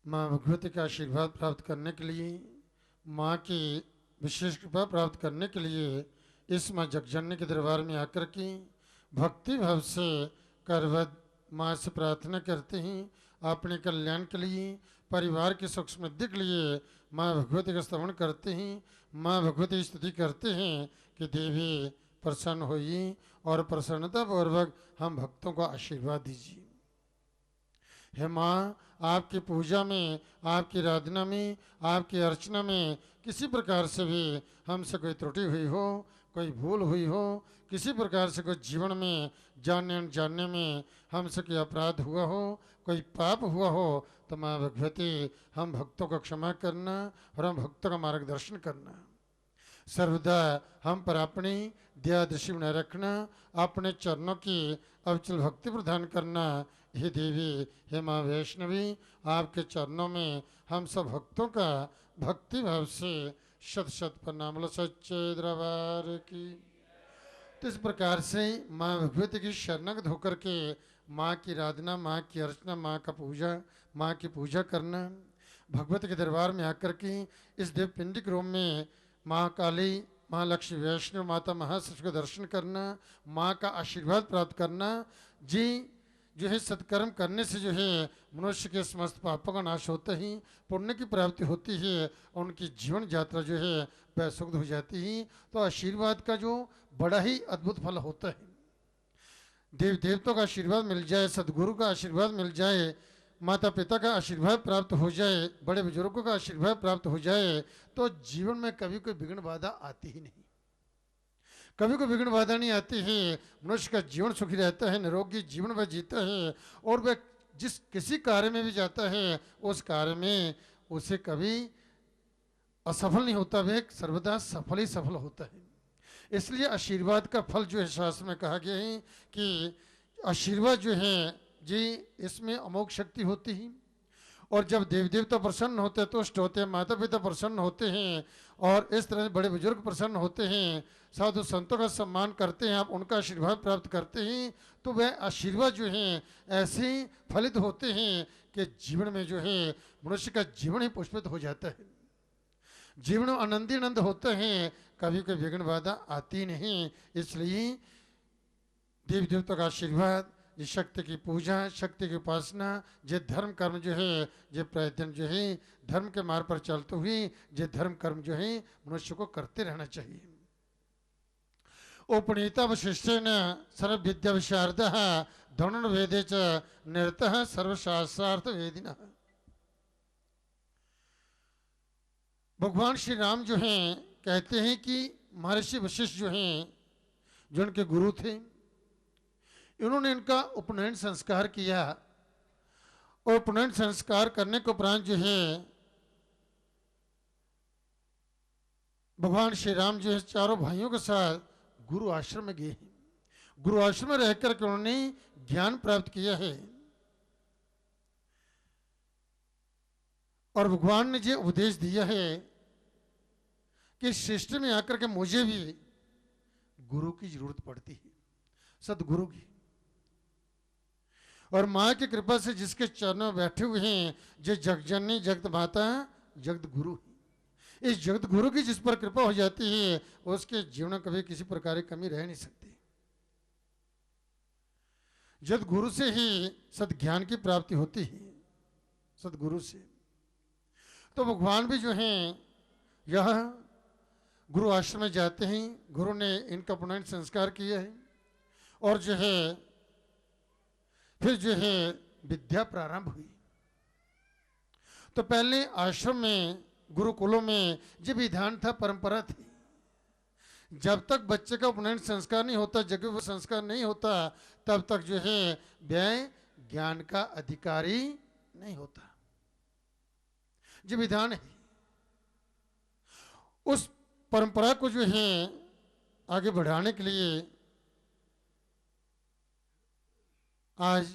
माँ भगवती का आशीर्वाद प्राप्त करने के लिए माँ की विशेष कृपा प्राप्त करने के लिए इस माँ जगजननी के दरबार में आकर के भक्ति भाव से करवद माँ से प्रार्थना करते हैं अपने कल्याण के लिए परिवार की सुख समृद्धि के लिए माँ भगवती का स्तवन करते हैं। माँ भगवती की स्तुति करते हैं कि देवी प्रसन्न होइए और प्रसन्नता पूर्वक हम भक्तों को आशीर्वाद दीजिए। हे माँ आपकी पूजा में आपकी आराधना में आपकी अर्चना में किसी प्रकार से भी हमसे कोई त्रुटि हुई हो कोई भूल हुई हो, किसी प्रकार से कोई जीवन में जानने अनजाने में हमसे कोई अपराध हुआ हो, कोई पाप हुआ हो, तो माँ भगवती हम भक्तों को क्षमा करना और हम भक्तों का मार्गदर्शन करना। सर्वदा हम पर अपनी दया दृष्टि बनाए रखना, अपने चरणों की अविचल भक्ति प्रदान करना। हे देवी, हे माँ वैष्णवी, आपके चरणों में हम सब भक्तों का भक्ति भाव से शत शत प्रणाम। बोलो सच्चे दरबार की। तो इस प्रकार से माँ भगवती की शरणगत होकर के माँ की आराधना, माँ की अर्चना, माँ का पूजा, माँ की पूजा करना, भगवती के दरबार में आकर के इस देव पिंडिक रूम में माँ काली, माँ लक्ष्मी वैष्णव माता महासरस्वती का दर्शन करना, माँ का आशीर्वाद प्राप्त करना। जी जो है सत्कर्म करने से जो है मनुष्य के समस्त पापों का नाश होता ही, पुण्य की प्राप्ति होती है, उनकी जीवन यात्रा जो है वह सुखद हो जाती ही। तो आशीर्वाद का जो बड़ा ही अद्भुत फल होता है, देव देवताओं का आशीर्वाद मिल जाए, सदगुरु का आशीर्वाद मिल जाए, माता पिता का आशीर्वाद प्राप्त हो जाए, बड़े बुजुर्गों का आशीर्वाद प्राप्त हो जाए, तो जीवन में कभी कोई विघ्न बाधा आती ही नहीं। कभी कोई विघ्न बाधा नहीं आती है। मनुष्य का जीवन सुखी रहता है, निरोगी जीवन वह जीता है, और वह जिस किसी कार्य में भी जाता है उस कार्य में उसे कभी असफल नहीं होता, वह सर्वदा सफल ही सफल होता है। इसलिए आशीर्वाद का फल जो है शास्त्र में कहा गया है कि आशीर्वाद जो है जी इसमें अमोघ शक्ति होती है। और जब देव देवता प्रसन्न होते हैं, तुष्ट होते हैं, माता पिता प्रसन्न होते हैं, और इस तरह से बड़े बुजुर्ग प्रसन्न होते हैं, साधु संतों का सम्मान करते हैं, आप उनका आशीर्वाद प्राप्त करते हैं, तो वह आशीर्वाद जो है ऐसे फलित होते हैं कि जीवन में जो है मनुष्य का जीवन ही पुष्पित हो जाता है, जीवन आनंदी आनंद होता है, कभी कोई विघ्न बाधा आती नहीं। इसलिए देवी देवताओं का आशीर्वाद, ये शक्ति की पूजा, शक्ति की उपासना, जे धर्म कर्म जो है, जे प्रयत्न जो है धर्म के मार्ग पर चलते हुए जे धर्म कर्म जो है मनुष्य को करते रहना चाहिए। उपनीता वशिष्ठेन सर्व विद्या विशारद धनुर् वेदे च निरतः सर्वशास्त्रार्थ वेदिनः। भगवान श्री राम जो हैं कहते हैं कि महर्षि वशिष्ठ जो हैं, जो उनके गुरु थे, इन्होंने इनका उपनयन संस्कार किया, और उपनयन संस्कार करने के उपरांत जो है भगवान श्री राम जो है चारों भाइयों के साथ गुरु आश्रम में गए हैं। गुरु आश्रम में रहकर के उन्होंने ज्ञान प्राप्त किया है, और भगवान ने जो उपदेश दिया है कि सृष्टि में आकर के मुझे भी गुरु की जरूरत पड़ती है, सदगुरु की। और माँ की कृपा से जिसके चरणों में बैठे हुए हैं, जो जगजननी जगत माता जगत गुरु, इस जगत गुरु की जिस पर कृपा हो जाती है उसके जीवन में कभी किसी प्रकार की कमी रह नहीं सकती। जगत गुरु से ही सदज्ञान की प्राप्ति होती है, सदगुरु से। तो भगवान भी जो हैं यह गुरु आश्रम में जाते हैं, गुरु ने इनका पुनः संस्कार किया है, और जो है फिर जो है विद्या प्रारंभ हुई। तो पहले आश्रम में, गुरुकुलों में जो विधान था, परंपरा थी, जब तक बच्चे का उपनयन संस्कार नहीं होता, जब वो संस्कार नहीं होता, तब तक जो है वह ज्ञान का अधिकारी नहीं होता। जो विधान है उस परंपरा को जो है आगे बढ़ाने के लिए आज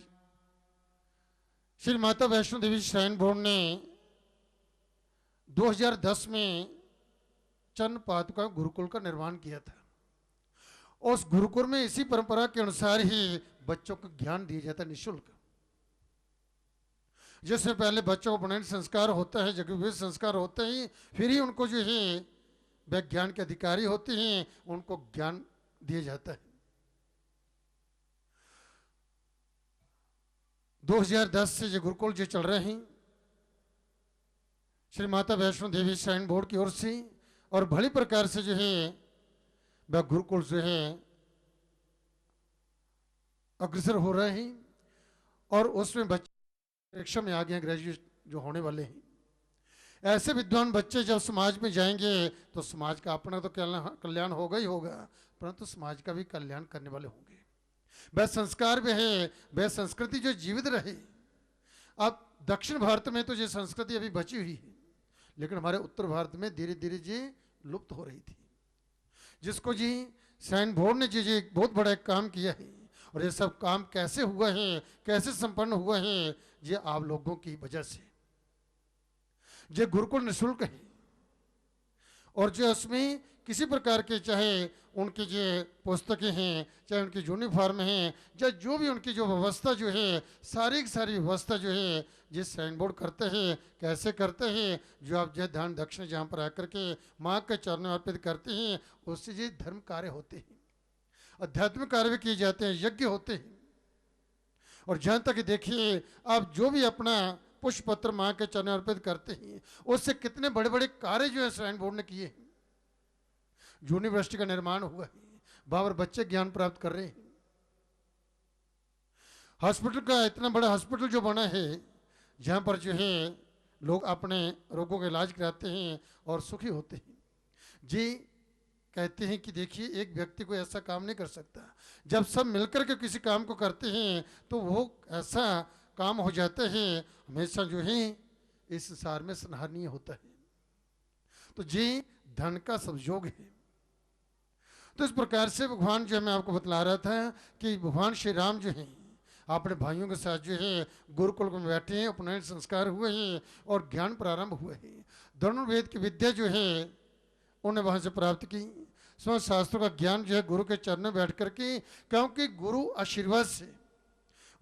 श्री माता वैष्णो देवी श्राइन बोर्ड ने 2010 में चरण पादुका गुरुकुल का निर्माण किया था। उस गुरुकुल में इसी परंपरा के अनुसार ही बच्चों को ज्ञान दिया जाता है निःशुल्क। जिससे पहले बच्चों को उपनयन संस्कार होता है, जगह संस्कार होते ही फिर ही उनको जो है वह ज्ञान के अधिकारी होते हैं, उनको ज्ञान दिया जाता है। 2010 से जो गुरुकुल जो चल रहे हैं श्री माता वैष्णो देवी श्राइन बोर्ड की ओर से, और भली प्रकार से जो है वह गुरुकुल जो है अग्रसर हो रहे हैं, और उसमें बच्चे परीक्षा में आ गए हैं, ग्रेजुएट जो होने वाले हैं। ऐसे विद्वान बच्चे जब समाज में जाएंगे तो समाज का अपना तो कल्याण होगा ही होगा, परंतु समाज का भी कल्याण करने वाले होंगे। वह संस्कार भी है, वह संस्कृति जो जीवित रहे। अब दक्षिण भारत में तो ये संस्कृति अभी बची हुई है, लेकिन हमारे उत्तर भारत में धीरे धीरे जी लुप्त हो रही थी, जिसको जी सैन बोर्ड ने जी एक बहुत बड़ा एक काम किया है। और ये सब काम कैसे हुआ है, कैसे संपन्न हुआ है, ये आप लोगों की वजह से। ये गुरुकुल निःशुल्क है और जो उसमें किसी प्रकार के चाहे उनकी जो पुस्तकें हैं, चाहे उनकी यूनिफॉर्म हैं, या जो भी उनकी जो व्यवस्था जो है, सारी की सारी व्यवस्था जो है जिस साइन बोर्ड करते हैं, कैसे करते हैं, जो आप जो दान दक्षिण जहाँ पर आकर के माँ के चरणों में अर्पित करते हैं, उससे ये धर्म कार्य होते हैं, आध्यात्मिक कार्य भी किए जाते हैं, यज्ञ होते हैं। और जहाँ तक देखिए आप जो भी अपना पुष्प पत्र माँ के चरण अर्पित करते हैं, उससे कितने बड़े बड़े कार्य जो है श्राइन बोर्ड ने किए हैं। यूनिवर्सिटी का निर्माण हुआ है, बाबर बच्चे ज्ञान प्राप्त कर रहे हैं। हॉस्पिटल का इतना बड़ा हॉस्पिटल जो बना है, जहाँ पर जो है लोग अपने रोगों का इलाज कराते हैं और सुखी होते हैं। जी कहते हैं कि देखिए एक व्यक्ति को ऐसा काम नहीं कर सकता, जब सब मिलकर के किसी काम को करते हैं तो वो ऐसा काम हो जाता है, हमेशा जो है इस संसार में सराहनीय होता है। तो जी धन का संयोग है। तो इस प्रकार से भगवान जो है, मैं आपको बतला रहा था कि भगवान श्री राम जो हैं अपने भाइयों के साथ जो है गुरुकुल में बैठे हैं, उपनयन संस्कार हुए हैं और ज्ञान प्रारंभ हुए हैं। दोनों वेद की विद्या जो है उन्हें वहाँ से प्राप्त की। समस्त शास्त्रों का ज्ञान जो है गुरु के चरण में बैठ कर के, क्योंकि गुरु आशीर्वाद से,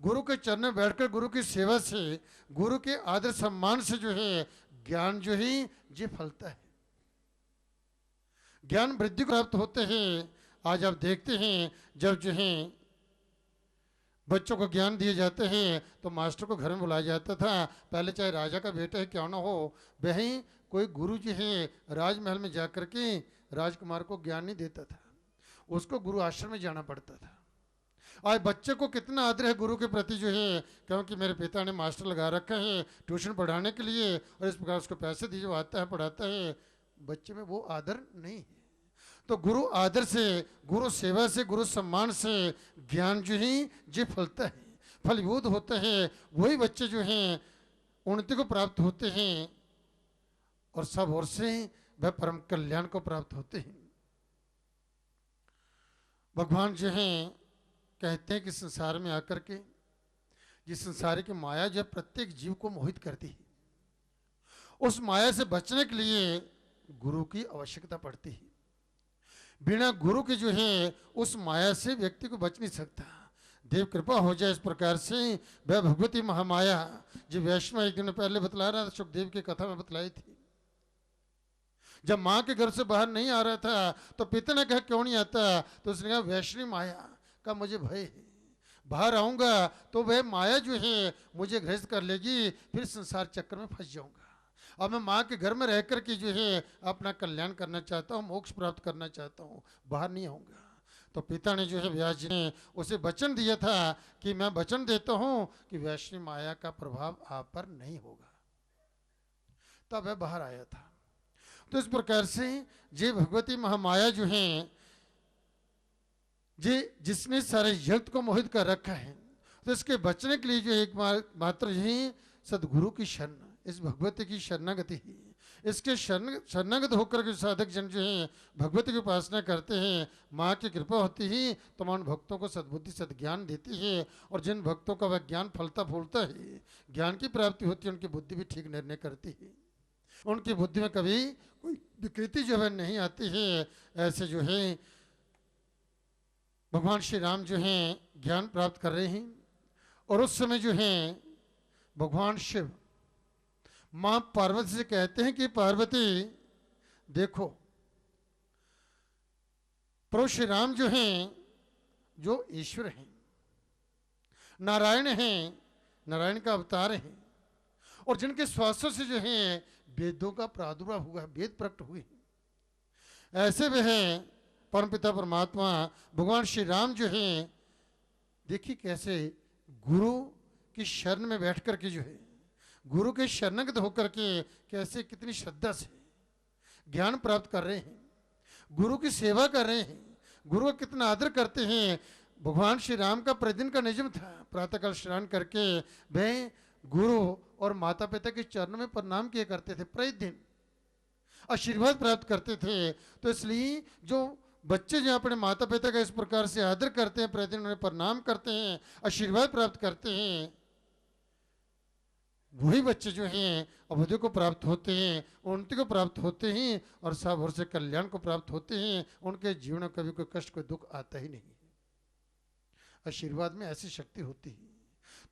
गुरु के चरण में बैठकर गुरु की सेवा से, गुरु के आदर सम्मान से जो है ज्ञान जो है ये फलता है, ज्ञान वृद्धि प्राप्त होते हैं। आज आप देखते हैं जब जो है बच्चों को ज्ञान दिए जाते हैं तो मास्टर को घर में बुलाया जाता था। पहले चाहे राजा का बेटा है क्यों ना हो, वहीं कोई गुरु जी है राजमहल में जाकर के राजकुमार को ज्ञान नहीं देता था, उसको गुरु आश्रम में जाना पड़ता था। आज बच्चे को कितना आदर है गुरु के प्रति जो है, क्योंकि मेरे पिता ने मास्टर लगा रखा है ट्यूशन पढ़ाने के लिए और इस प्रकार उसको पैसे दीजिए, वो आता है पढ़ाता है। बच्चे में वो आदर नहीं है। तो गुरु आदर से, गुरु सेवा से, गुरु सम्मान से ज्ञान जो है ये फलता है, फलीभूत होता है। वही बच्चे जो हैं उन्नति को प्राप्त होते हैं और सब ओर से वह परम कल्याण को प्राप्त होते हैं। भगवान जो हैं कहते हैं कि संसार में आकर के जिस संसार की माया जो प्रत्येक जीव को मोहित करती है, उस माया से बचने के लिए गुरु की आवश्यकता पड़ती है। बिना गुरु के जो है उस माया से व्यक्ति को बच नहीं सकता। देव कृपा हो जाए इस प्रकार से वह भगवती महामाया जो वैष्णव एक दिन पहले बतला रहा था, सुखदेव की कथा में बतलाई थी। जब माँ के घर से बाहर नहीं आ रहा था तो पिता ने कहा क्यों नहीं आता, तो उसने कहा वैष्णवी माया का मुझे भय है, बाहर आऊंगा तो वह माया जो है मुझे ग्रस्त कर लेगी, फिर संसार चक्कर में फंस जाऊंगा। अब मैं माँ के घर में रह कर के जो है अपना कल्याण करना चाहता हूँ, मोक्ष प्राप्त करना चाहता हूँ, बाहर नहीं आऊँगा। तो पिता ने जो है व्यास जी ने उसे वचन दिया था कि मैं वचन देता हूँ कि वैष्णवी माया का प्रभाव आप पर नहीं होगा, तब वह बाहर आया था। तो इस प्रकार से जे भगवती महामाया जो है जे जिसने सारे जगत को मोहित कर रखा है, तो इसके बचने के लिए जो एक मात्र ही सदगुरु की शरण, इस भगवती की शरणागति है। इसके शरणागत होकर के साधक जन जो है भगवती की उपासना करते हैं, माँ की कृपा होती ही तमाम भक्तों को सद्बुद्धि सद्ज्ञान देती है। और जिन भक्तों का वह ज्ञान फलता फूलता है, ज्ञान की प्राप्ति होती है, उनकी बुद्धि भी ठीक निर्णय करती है, उनकी बुद्धि में कभी कोई विकृति जो है नहीं आती है। ऐसे जो है भगवान श्री राम जो हैं ज्ञान प्राप्त कर रहे हैं और उस समय जो है भगवान शिव माँ पार्वती से कहते हैं कि पार्वती देखो, प्रभु श्री राम जो हैं जो ईश्वर हैं, नारायण हैं, नारायण का अवतार हैं और जिनके स्वास्थ्य से जो है वेदों का प्रादुर्भाव हुआ है, वेद प्रकट हुए। ऐसे वे हैं परमपिता परमात्मा भगवान श्री राम जो हैं, देखिए कैसे गुरु की शरण में बैठ कर के जो है गुरु के शरणगत होकर के कैसे कितनी श्रद्धा से ज्ञान प्राप्त कर रहे हैं, गुरु की सेवा कर रहे हैं, गुरु का कितना आदर करते हैं। भगवान श्री राम का प्रतिदिन का नियम था, प्रातःकाल स्नान करके वह गुरु और माता पिता के चरणों में प्रणाम किया करते थे, प्रतिदिन आशीर्वाद प्राप्त करते थे। तो इसलिए जो बच्चे जो अपने माता पिता का इस प्रकार से आदर करते हैं, प्रतिदिन उन्हें प्रणाम करते हैं, आशीर्वाद प्राप्त करते हैं, वही बच्चे जो हैं अवधि को प्राप्त होते हैं, उन्नति को प्राप्त होते हैं और सब ओर से कल्याण को प्राप्त होते हैं। उनके जीवन में कभी कोई कष्ट कोई दुख आता ही नहीं। आशीर्वाद में ऐसी शक्ति होती है।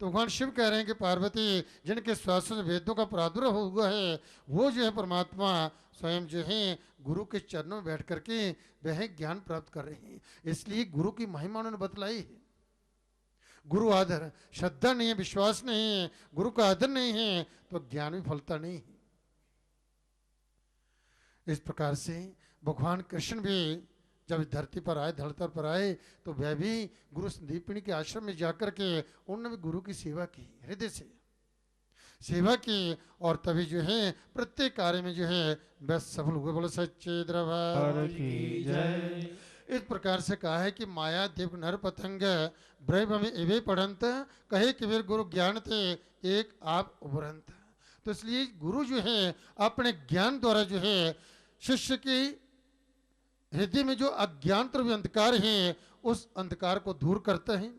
तो भगवान शिव कह रहे हैं कि पार्वती जिनके श्वासों से वेदों का प्रादुर्भाव हुआ है, वो जो है परमात्मा स्वयं जो है गुरु के चरणों में बैठ करके वह ज्ञान प्राप्त कर रहे हैं। इसलिए गुरु की महिमा उन्होंने बतलाई है। गुरु आदर, श्रद्धा नहीं है, विश्वास नहीं है, गुरु का आदर नहीं है तो ज्ञान भी फलता नहीं है। इस प्रकार से भगवान कृष्ण भी जब धरती पर आए, धरती पर आए, तो वह भी गुरु संदीपिनी के आश्रम में जाकर के उन्होंने भी गुरु की सेवा की, हृदय से सेवा की और तभी जो है प्रत्येक कार्य में जो है वह सफल हुए। बोलो सच्चे दरबार की जय। इस प्रकार से कहा है कि माया देव नर पतंग ब्रह्म में एवे पढ़ंत, कहे कि वीर गुरु ज्ञान थे एक आप उभरंत। तो इसलिए गुरु जो है अपने ज्ञान द्वारा जो है शिष्य के हृदय में जो अज्ञान रूपी अंधकार है उस अंधकार को दूर करता है,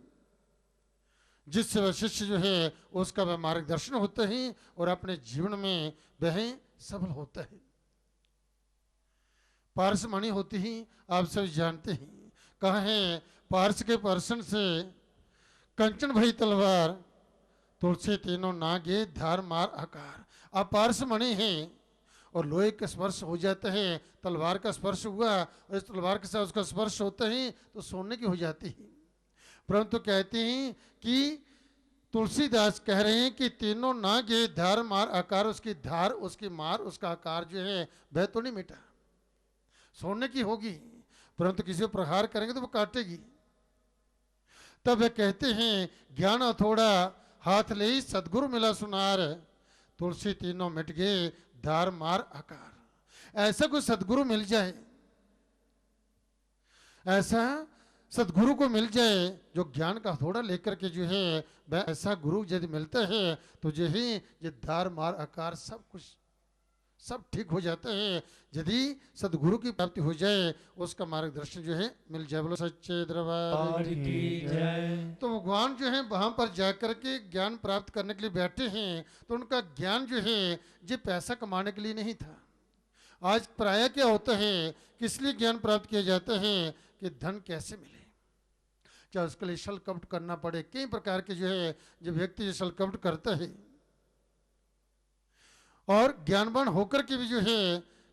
जिससे वह शिष्य जो है उसका वह मार्गदर्शन होता है और अपने जीवन में वह सफल होता है। पारस मणि होती ही आप सब जानते हैं, कहा है पारस के पर्सन से कंचन भई तलवार, तुलसी तीनों नागे धार मार आकार। आप पारस मणि हैं और लोहे का स्पर्श हो जाता है, तलवार का स्पर्श हुआ और इस तलवार के साथ उसका स्पर्श होता है तो सोने की हो जाती है। परंतु कहते हैं कि तुलसीदास कह रहे हैं कि तीनों नागे धार मार आकार, उसकी धार उसकी मार उसका आकार जो है वह तो नहीं मिटा, सोने की होगी, परंतु किसी को प्रहार करेंगे तो वो काटेगी। तब वे कहते हैं ज्ञान अथोड़ा हाथ ले सदगुरु मिला सुनार, तुलसी तीनों मिट गए धार मार आकार। ऐसा कोई सदगुरु मिल जाए, ऐसा सदगुरु को मिल जाए जो ज्ञान का हथौड़ा लेकर के जो है वह ऐसा गुरु यदि मिलता है तो जो ही ये धार मार आकार सब कुछ सब ठीक हो जाता है। यदि सदगुरु की प्राप्ति हो जाए उसका मार्गदर्शन जो है मिल जाए। बोलो सच्चे दरबार की जय। तो भगवान जो है वहां पर जाकर के ज्ञान प्राप्त करने के लिए बैठे हैं, तो उनका ज्ञान जो है ये पैसा कमाने के लिए नहीं था। आज प्राय क्या होता है, किस लिए ज्ञान प्राप्त किया जाता है कि धन कैसे मिले, चाहे उसके लिए छल कपट करना पड़े। कई प्रकार के जो है जब व्यक्ति छल कपट करता है और ज्ञानवान होकर के भी जो है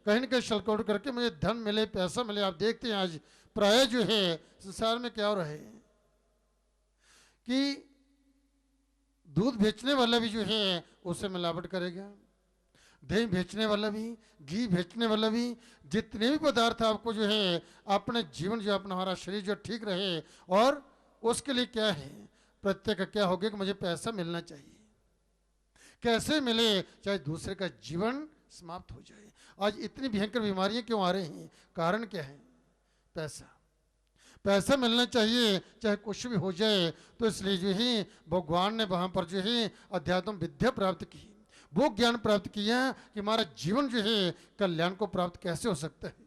कहीं ना कहीं छल कपट करके मुझे धन मिले पैसा मिले। आप देखते हैं आज प्राय जो है संसार में क्या हो रहा है कि दूध बेचने वाला भी जो है उससे मिलावट करेगा, दही बेचने वाला भी, घी बेचने वाला भी, जितने भी पदार्थ आपको जो है अपने जीवन जो अपना हमारा शरीर जो ठीक रहे और उसके लिए क्या है प्रत्येक क्या हो गया कि मुझे पैसा मिलना चाहिए, कैसे मिले चाहे दूसरे का जीवन समाप्त हो जाए। आज इतनी भयंकर बीमारियां क्यों आ रही हैं, कारण क्या है, पैसा। पैसा मिलना चाहिए चाहे कुछ भी हो जाए। तो इसलिए जो है भगवान ने वहां पर जो है अध्यात्म विद्या प्राप्त की, वो ज्ञान प्राप्त किया कि हमारा जीवन जो है कल्याण को प्राप्त कैसे हो सकता है,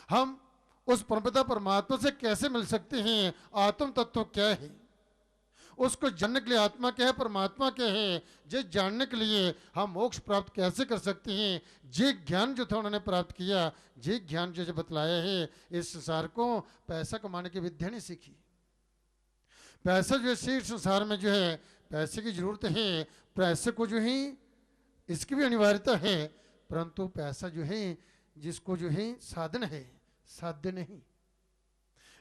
हम उस परमपिता परमात्मा से कैसे मिल सकते हैं, आत्म तत्व क्या है, उसको जानने के लिए आत्मा क्या है परमात्मा क्या है, जे जानने के लिए हम मोक्ष प्राप्त कैसे कर सकते हैं। जे ज्ञान जो था उन्होंने प्राप्त किया, जे ज्ञान जो बतलाया है, इस संसार को पैसा कमाने की विद्या नहीं सीखी। पैसा जो है संसार में जो है पैसे की जरूरत है, पैसे को जो है इसकी भी अनिवार्यता है, परंतु पैसा जो है जिसको जो है साधन है, साध्य नहीं।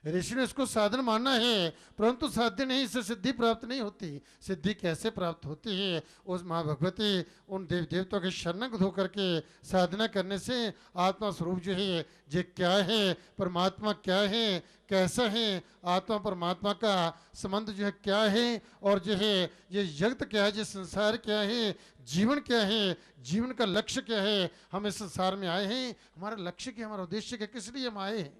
ऋषि ने इसको साधन माना है, परंतु साध्य नहीं, इससे सिद्धि प्राप्त नहीं होती। सिद्धि कैसे प्राप्त होती है? उस माँ भगवती उन देव देवताओं के शरण धो करके साधना करने से आत्मा स्वरूप जो है ये क्या है, परमात्मा क्या है, कैसा है, आत्मा परमात्मा का संबंध जो है क्या है, और जो है ये जगत क्या है, ये संसार क्या है, जीवन क्या है, जीवन का लक्ष्य क्या है, हम इस संसार में आए हैं, हमारा लक्ष्य क्या, हमारा उद्देश्य क्या, किस लिए हम आए हैं,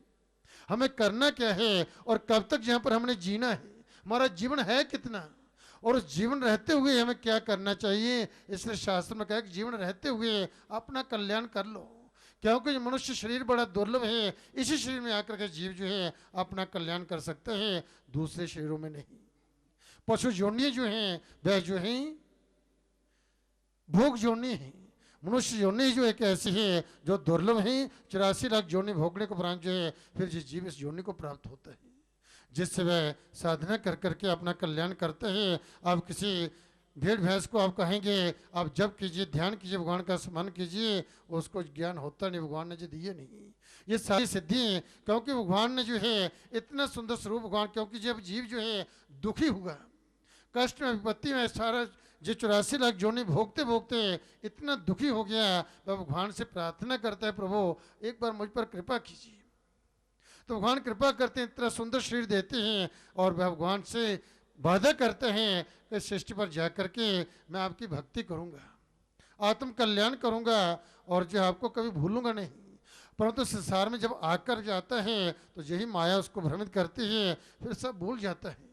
हमें करना क्या है, और कब तक यहाँ पर हमने जीना है, हमारा जीवन है कितना, और उस जीवन रहते हुए हमें क्या करना चाहिए। इसलिए शास्त्र में कहा कि जीवन रहते हुए अपना कल्याण कर लो, क्योंकि ये मनुष्य शरीर बड़ा दुर्लभ है, इसी शरीर में आकर के जीव जो है अपना कल्याण कर सकते हैं, दूसरे शरीरों में नहीं। पशु योनि जो हैं वह जो है भोग योनि है, मनुष्य योनि जो एक ऐसी है जो दुर्लभ है। 84 लाख योनि भोगने के उपरांत जो है फिर जिस जीव इस योनि को प्राप्त होता है, जिससे वह साधना कर करके अपना कल्याण करते हैं। आप किसी भेड़ भैंस को आप कहेंगे आप जब कीजिए, ध्यान कीजिए, भगवान का स्मरण कीजिए, उसको ज्ञान होता नहीं, भगवान ने जो दिए नहीं। ये सारी सिद्धि है क्योंकि भगवान ने जो है इतना सुंदर स्वरूप भगवान, क्योंकि जब जीव जो है दुखी हुआ, कष्ट में, विपत्ति में, सारा जो 84 लाख जोनी भोगते भोगते इतना दुखी हो गया, वह भगवान से प्रार्थना करता है, प्रभु एक बार मुझ पर कृपा कीजिए। तो भगवान कृपा करते हैं, इतना सुंदर शरीर देते हैं, और वह भगवान से वादा करते हैं कि सृष्टि पर जा करके मैं आपकी भक्ति करूंगा, आत्म कल्याण करूंगा, और जो आपको कभी भूलूंगा नहीं। परंतु संसार में जब आकर जाता है तो यही माया उसको भ्रमित करती है, फिर सब भूल जाता है।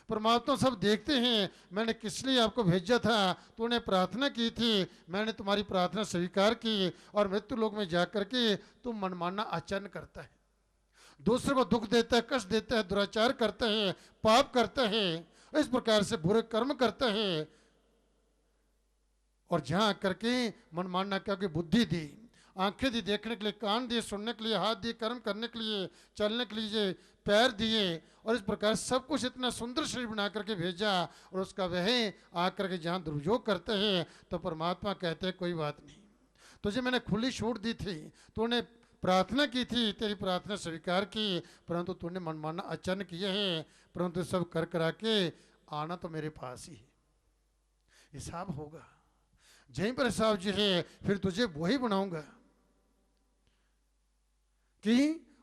परमात्मा सब देखते हैं, मैंने किस लिए आपको भेजा था, तूने प्रार्थना की थी, मैंने तुम्हारी प्रार्थना स्वीकार की, और मृत्यु लोक में जाकर के तुम मनमाना आचरण करता है, दूसरे को दुख देता है, कष्ट देता है, दुराचार करता है, पाप करता है, इस प्रकार से बुरे कर्म करता है। और जहां करके मनमाना क्योंकि बुद्धि दी, आंखें दी देखने के लिए, कान दिए सुनने के लिए, हाथ दिए कर्म करने के लिए, चलने के लिए पैर दिए, और इस प्रकार सब कुछ इतना सुंदर शरीर बना करके भेजा, और उसका वह आकर के जहाँ दुर्योग करते हैं तो परमात्मा कहते हैं कोई बात नहीं, तुझे मैंने खुली छूट दी थी, तूने प्रार्थना की थी, तेरी प्रार्थना स्वीकार की, परंतु तूने मनमाना आचरण किए हैं, परंतु सब कर करा के आना तो मेरे पास ही है, हिसाब होगा, यहीं पर हिसाब जो है फिर तुझे वही बनाऊंगा कि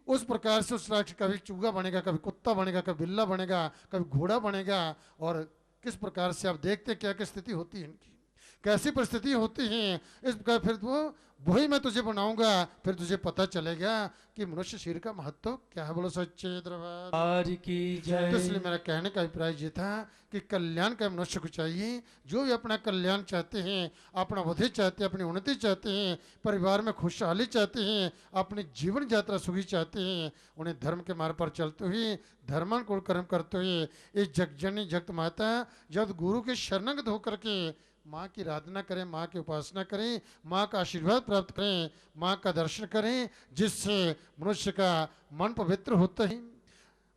उस प्रकार से उस राक्षस कभी चूहा बनेगा, कभी कुत्ता बनेगा, कभी बिल्ला बनेगा, कभी घोड़ा बनेगा, और किस प्रकार से आप देखते क्या क्या स्थिति होती है इनकी, कैसी परिस्थिति होती हैं। इस प्रकार फिर वही मैं तुझे बनाऊंगा, फिर तुझे पता चलेगा कि मनुष्य शरीर का महत्व क्या है। बोलो सच्चे दरबार की जय। तो इसलिए मेरा कहने का अभिप्राय ये था कि कल्याण का मनुष्य को चाहिए, जो भी अपना कल्याण चाहते हैं, अपना वृद्धि चाहते हैं, अपनी उन्नति चाहते हैं, परिवार में खुशहाली चाहते हैं, अपनी जीवन यात्रा सुखी चाहते हैं, उन्हें धर्म के मार्ग पर चलते हुए, धर्मानुकूल कर्म करते हुए, इस जगजननी जगत माता जब गुरु के शरणगत होकर के माँ की आराधना करें, माँ की उपासना करें, माँ का आशीर्वाद प्राप्त करें, माँ का दर्शन करें, जिससे मनुष्य का मन पवित्र होता है,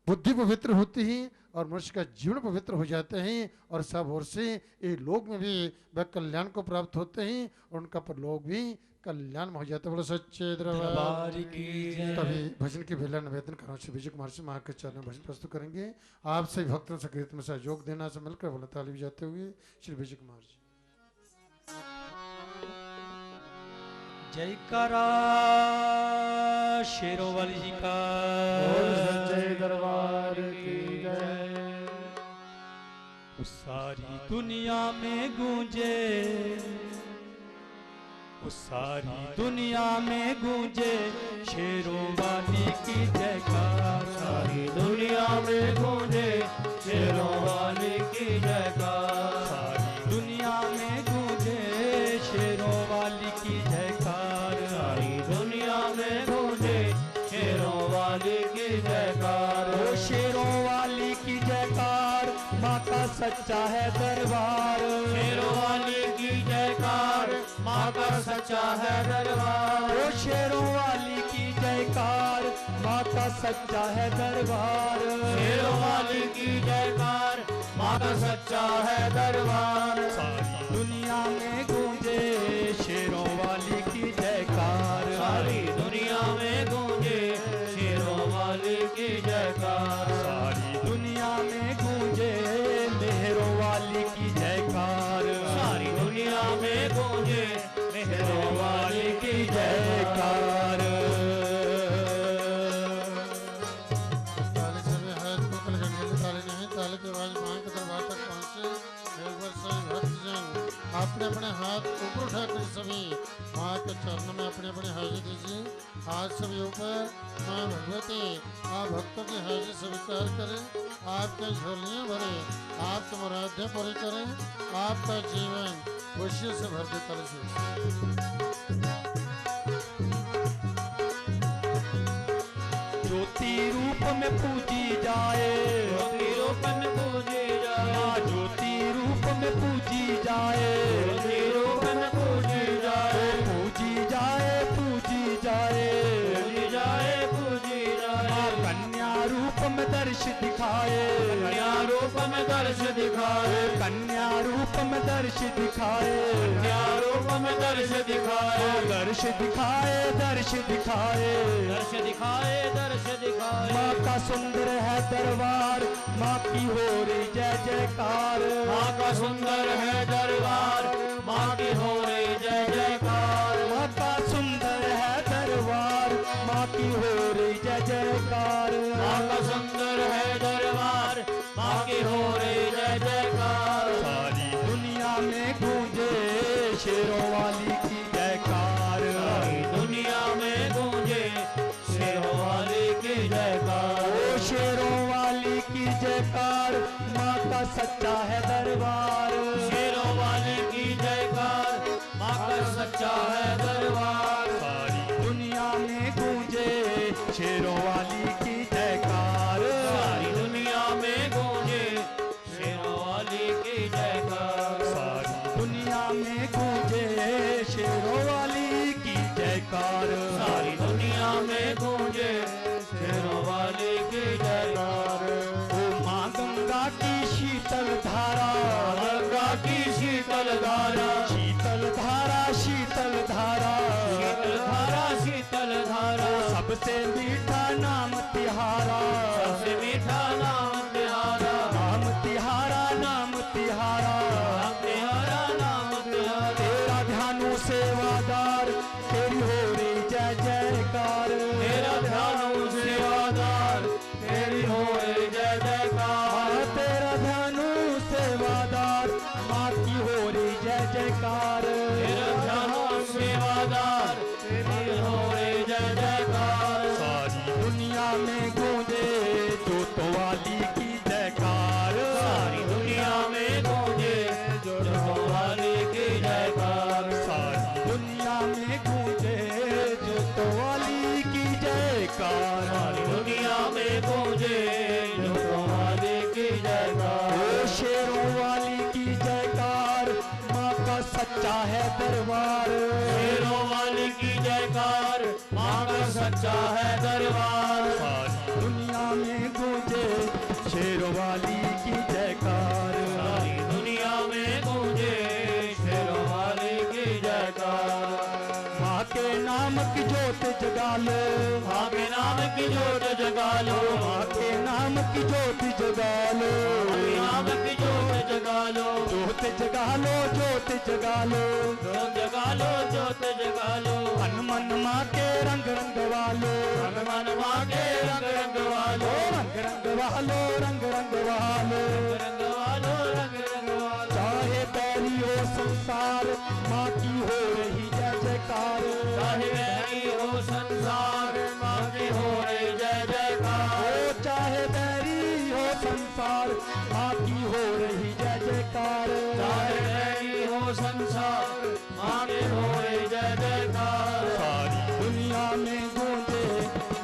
बुद्धि पवित्र होती है, और मनुष्य का जीवन पवित्र हो जाते हैं, और सब ओर से ये लोग में भी वह कल्याण को प्राप्त होते हैं, और उनका परलोक भी कल्याण में हो जाता है। बोलो सच्चे दरबार की जय। तभी भजन की बेला निवेदन करो, श्री विजय कुमार से माँ के चरण में भजन प्रस्तुत करेंगे। आप सभी भक्तों से कीर्तन में सहयोग देना से मिलकर बोला ताली बजाते हुए श्री विजय कुमार जी। जय करा शेरों वाली जी का। सच्चे दरबार की जय। उस सारी दुनिया में गूंजे, उस सारी दुनिया में गूंजे शेरों वाली की जयकार। सारी दुनिया में गूंजे शेरों वाली की जयकार। सारी दुनिया में गूंजे शेरों वाली की जयकार। सारी दुनिया में गूंजे शेरों वाली की जयकार। ओ शेरों वाली की जयकार, माँ का सच्चा है दरबार। शेरों वाली की जयकार, माँ का सच्चा है दरबार। ओ शेरों वाली की जयकार, माँ का सच्चा है दरबार। शेरों वाली की जयकार, माँ का सच्चा है दरबार। सारी दुनिया में गूंजे शेरों वाली की जयकार। सारी दुनिया में गूंजे शेरों वाली की जयकार। आवाज मां के दरबार तक पहुंचे। एक बार सभी भक्तजन अपने अपने हाथ ऊपर उठाकर सभी मां के चरणों में अपने अपने हाजिरी दीजिए। हाथ सभी ऊपर। मां भगवती आप भक्तों की हाजिरी स्वीकार करें, आपके झोलियां भरे, आपकी मुरादें पूरी करें, आपका जीवन खुशियों से भर दे। ज्योति रूप में पूजी जाए, ज्योति रूप में पूजी जाए, ज्योति रूप में पूजी जाए, ज्योति रूप में पूजी जाए, पूजी जाए, पूजी जाए, पूजी जाए, पूजी जाए। कन्या रूप में दर्श दिखाए, कन्या रूप में दर्श दिखाए, कन्या रूप में दर्श दिखाए, कन्या रूप में दर्श दिखाए, दर्श दिखाए, दर्श दिखाए, दर्श दिखाए, दर्श दिखाए। माँ का सुंदर है दरबार, माँ की हो रही जय जयकार, माँ का सुंदर है दरबार, माँ की हो रही जय जयकार। माँ का सुंदर है दरबार, माँ की हो रही जय जयकार, माँ का सुंदर है दरबार, माँ की हो रही जय जयकार। सारी दुनिया में गूंजे शेरों वाली की जयकार, सारी दुनिया में गूंजे शेरों वाली की जयकार। ओ शेरों वाली की जयकार, माँ का सच्चा है दरबार, शेरों वाली की जयकार, माँ का सच्चा है दरबार। सारी दुनिया में गूंजे शेरों वाली की जयकार, सारी दुनिया में गूंजे शेरों वाली की जयकार। सारी दुनिया में गूंजे शेरों वाली की जयकार, सारी दुनिया में गूंजे शेरों वाली की जयकार। ओ माँ गंगा की शीतल धारा, गंगा की शीतल धारा, शीतल धारा, शीतल धारा, शीतल धारा, शीतल धारा। सबसे मीठा नाम तिहारा, सबसे मीठा नाम तिहारा, नाम तिहारा, नाम तिहारा, नाम तिहारा, नाम तिहारा। तेरा ध्यानु सेवादार, तेरी हो रही जय जयकार, तेरा ध्यानु सेवादार, तेरी हो रही जय जयकार। तेरा ध्यानु सेवादार, माँ की हो रही जय जयकार, तेरा ध्यानु सेवादार, तेरी हो रही जय जयकार। सारी दुनिया में गूंजे जोत वाली की जयकार, सारी दुनिया में गूंजे जोत वाली की जयकार। सारी दुनिया में गूंजे जोत वाली की जयकार, सारी दुनिया में गूंजे जोत वाली की जयकार। ओ शेरों वाली की जयकार, माँ का सच्चा है दरबार, शेरों वाली की जयकार, माँ का सच्चा है दरबार। सारी दुनिया में गूंजे शेरों वाली की जयकार, सारी दुनिया में गूंजे शेरों वाली की जयकार। माँ के नाम की जोत जगा लो, माँ के नाम की जोत जगा लो, माँ के नाम की जोत जगा लो, माँ के नाम की जोत जगा लो, जोत जगा लो, जोत जगा लो, जोत जगा लो, जोत जगा लो। मन मन माँ के रंग रंग वालो, भगवान माँ के रंग रंग वालो, रंग रंग वालो, रंग रंग वालो, रंग वालो, रंग रंग वालो। चाहे बैरी हो संसार, माँ की हो रही जय जयकार, चाहे बैरी हो संसार, माँ की हो रही जय जयकार। ओ चाहे बैरी हो संसार, माँ की हो रही जय जयकार, चाहे बैरी हो संसार, माँ की हो रही जय जयकार। सारी दुनिया में गूंजे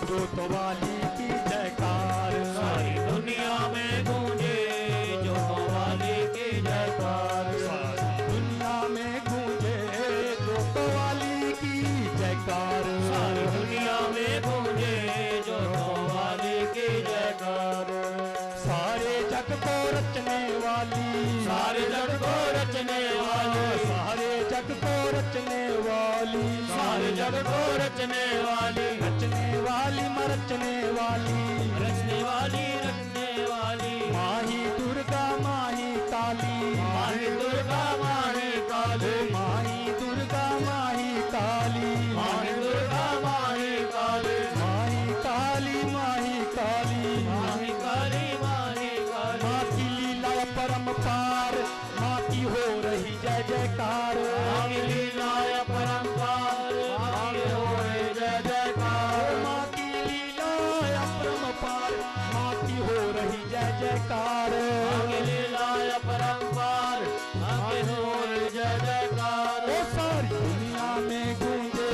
जोत वाली की जयकार, सारी दुनिया में गूंजे जोत वाली की जयकार। सारी दुनिया में गूंजे जोत वाली की जयकार, सारी दुनिया में गूंजे जोत वाली की जयकार। सारे जग को रचने वाली, सारे जग को रचने वाली, सारे जग को रचने वाली, सारे जग को रचने वाली, रचने वाली मरचने वाली, रचने वाली, रचने वाली। माही दुर्गा माही काली, माही दुर्गा, माही काली, माही दुर्गा माही काली, माही दुर्गा, माही काली, माही काली, माही काली, माही काली, माही काली। माँ की परम्पार माँ की हो रही जय जयकार माँ की लीला अपरंपार माँ की हो रही जय जयकार माँ की लीला अपरम्पार माँ की हो रही जय जयकार माँ की लीला अपरंपार माँ की हो रही जय जयकार ओ सारी दुनिया में गूंजे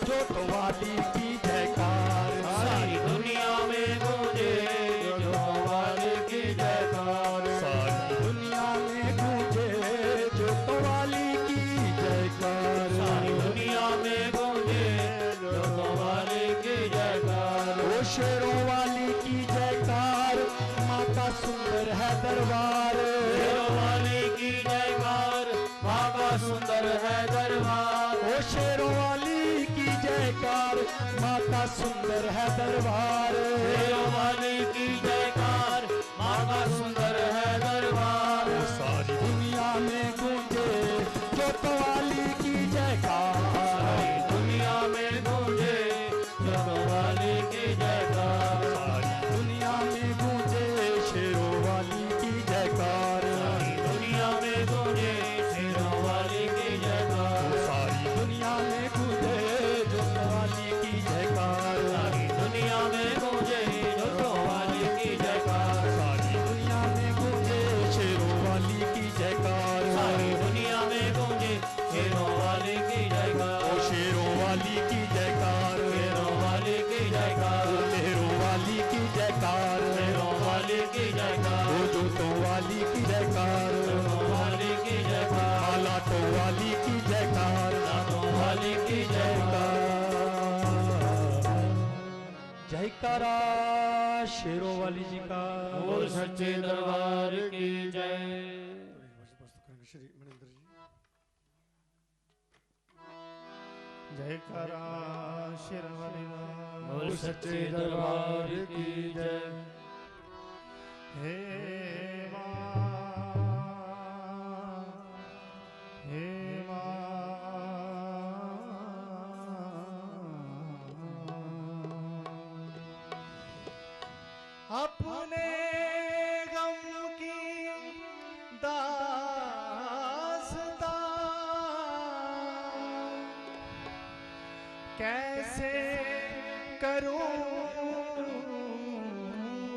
जोत वाली की जयकार सारी दुनिया में गूंजे जोत वाली की जयकार सारी दुनिया में गूंजे जोत वाली की जयकार सारी दुनिया में गूंजे जोत वाली की जयकार ओ शेरों वाली की जयकार माँ का सुंदर है दरबार शेरों वाली की जयकार माँ का सुंदर है दरबार ओ शेरों वाली की जयकार माँ का सुंदर है दरबार शेरों वाली की जयकार माँ का सुंदर है दरबार सारी दुनिया में गूंजे जोत वाली की जयकार सारी दुनिया में गूंजे जोत वाली की जयकार सारी दुनिया में गूंजे शेरों वाली की जयकार सारी दुनिया में गूंजे शेरों वाली की जयकार सारी दुनिया में गूंजे जोत वाली की जयकार सारी दुनिया में गूंजे जोत वाली की जयकार सारी दुनिया में गूंजे शेरों वाली की जयकार सारी दुनिया में गूंजे शेरों वाली की जयकार ओ शेरों वाली की जयकार शेरों वाली की जयकार मेहरों वाली की जयकार शेरों वाली की जयकार ओ जोतों वाली की जयकार जोतों वाली की जयकार लाटों वाली की जयकार लाटों वाली की जयकार जयकारा शेरों वाली जी का बोल सच्चे दरबार की जय श्री मणिंद्र जी जयकारा शेरवाली बोल सच्चे दरबार की जय हे माँ हे माँ अपने गम की दास्तां कैसे करूं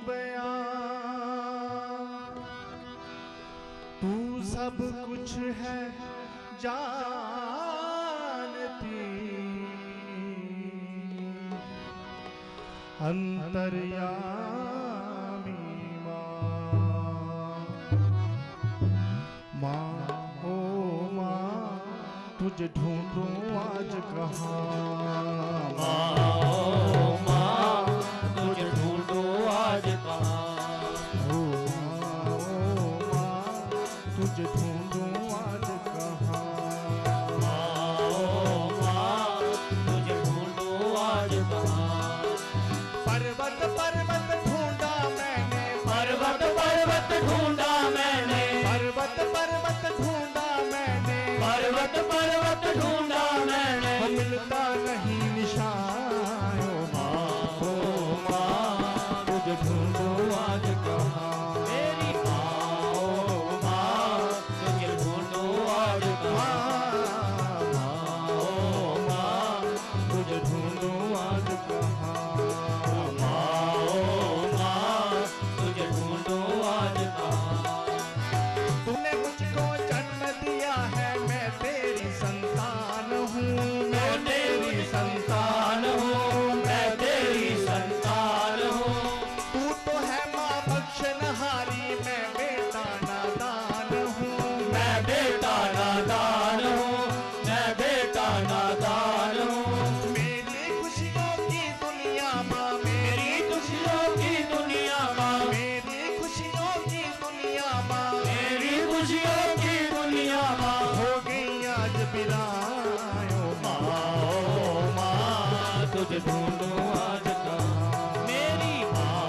बयां तू सब कुछ है जानती अंतर्यामी माँ ओ माँ तुझे ढूंढूं आज कहाँ माँ तुझे ढूंढो आज कहाँ ओ माँ तुझे ढूंढूं आज कहाँ माँ तुझे ढूंढो आज कहाँ पर्वत पर्वत ढूंढा मैंने पर्वत पर्वत ढूंढा मैंने पर्वत पर्वत ढूंढा मैंने पर्वत पर्वत ढूंढा मैंने वो मिलता नहीं निशान ओ माँ तुझे ढूंढूं आज कहाँ मेरी माँ ओ माँ तुझे ढूंढो आज कहाँ ओ माँ तुझे ढूंढूं आज कहाँ तुझे ढूंढो आज कहाँ तूने मुझको जन्म दिया है मैं तेरी संतान हूँ मैं तेरी संतान हूँ मैं तेरी संतान हूँ तू तो है माँ बख्शनहारी मैं बेटा नादान हूँ मैं बेटा नादान हूँ मैं बेटा नादान हूँ मेरी खुशियों की दुनिया माँ मेरी खुशियों की दुनिया माँ मेरी खुशियों की दुनिया माँ मेरी खुशियों की दुनिया माँ हो गई आज बिरायो माँ तुझे ढूंढो आज कहाँ मेरी माँ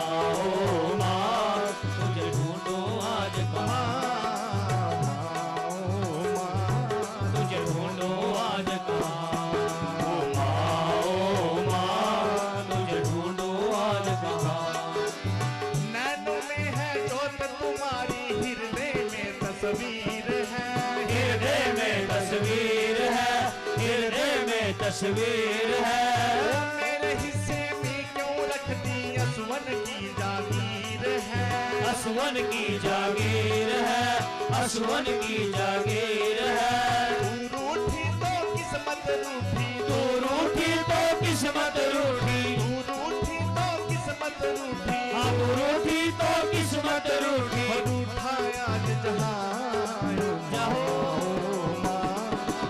तुझे ढूंढो आज कहाँ तुझे ढूंढो आज कहाँ तुझे ढूंढो आज कहाँ नैनों में है जोत तुम्हारी हृदय तस्वीर है, हृदय में तस्वीर है, हृदय में तस्वीर है। मेरे हिस्से में क्यों रख दी असवन की जागीर है, असवन की जागीर है, असवन की जागीर है। तू रूठी तो किस्मत रूठी, तू रूठी तो किस्मत रूठी, तू रूठी तो किस्मत रूठी, हम रूठी तो किस्मत रूठी। और रूठा आज जहाँ जाओ माँ,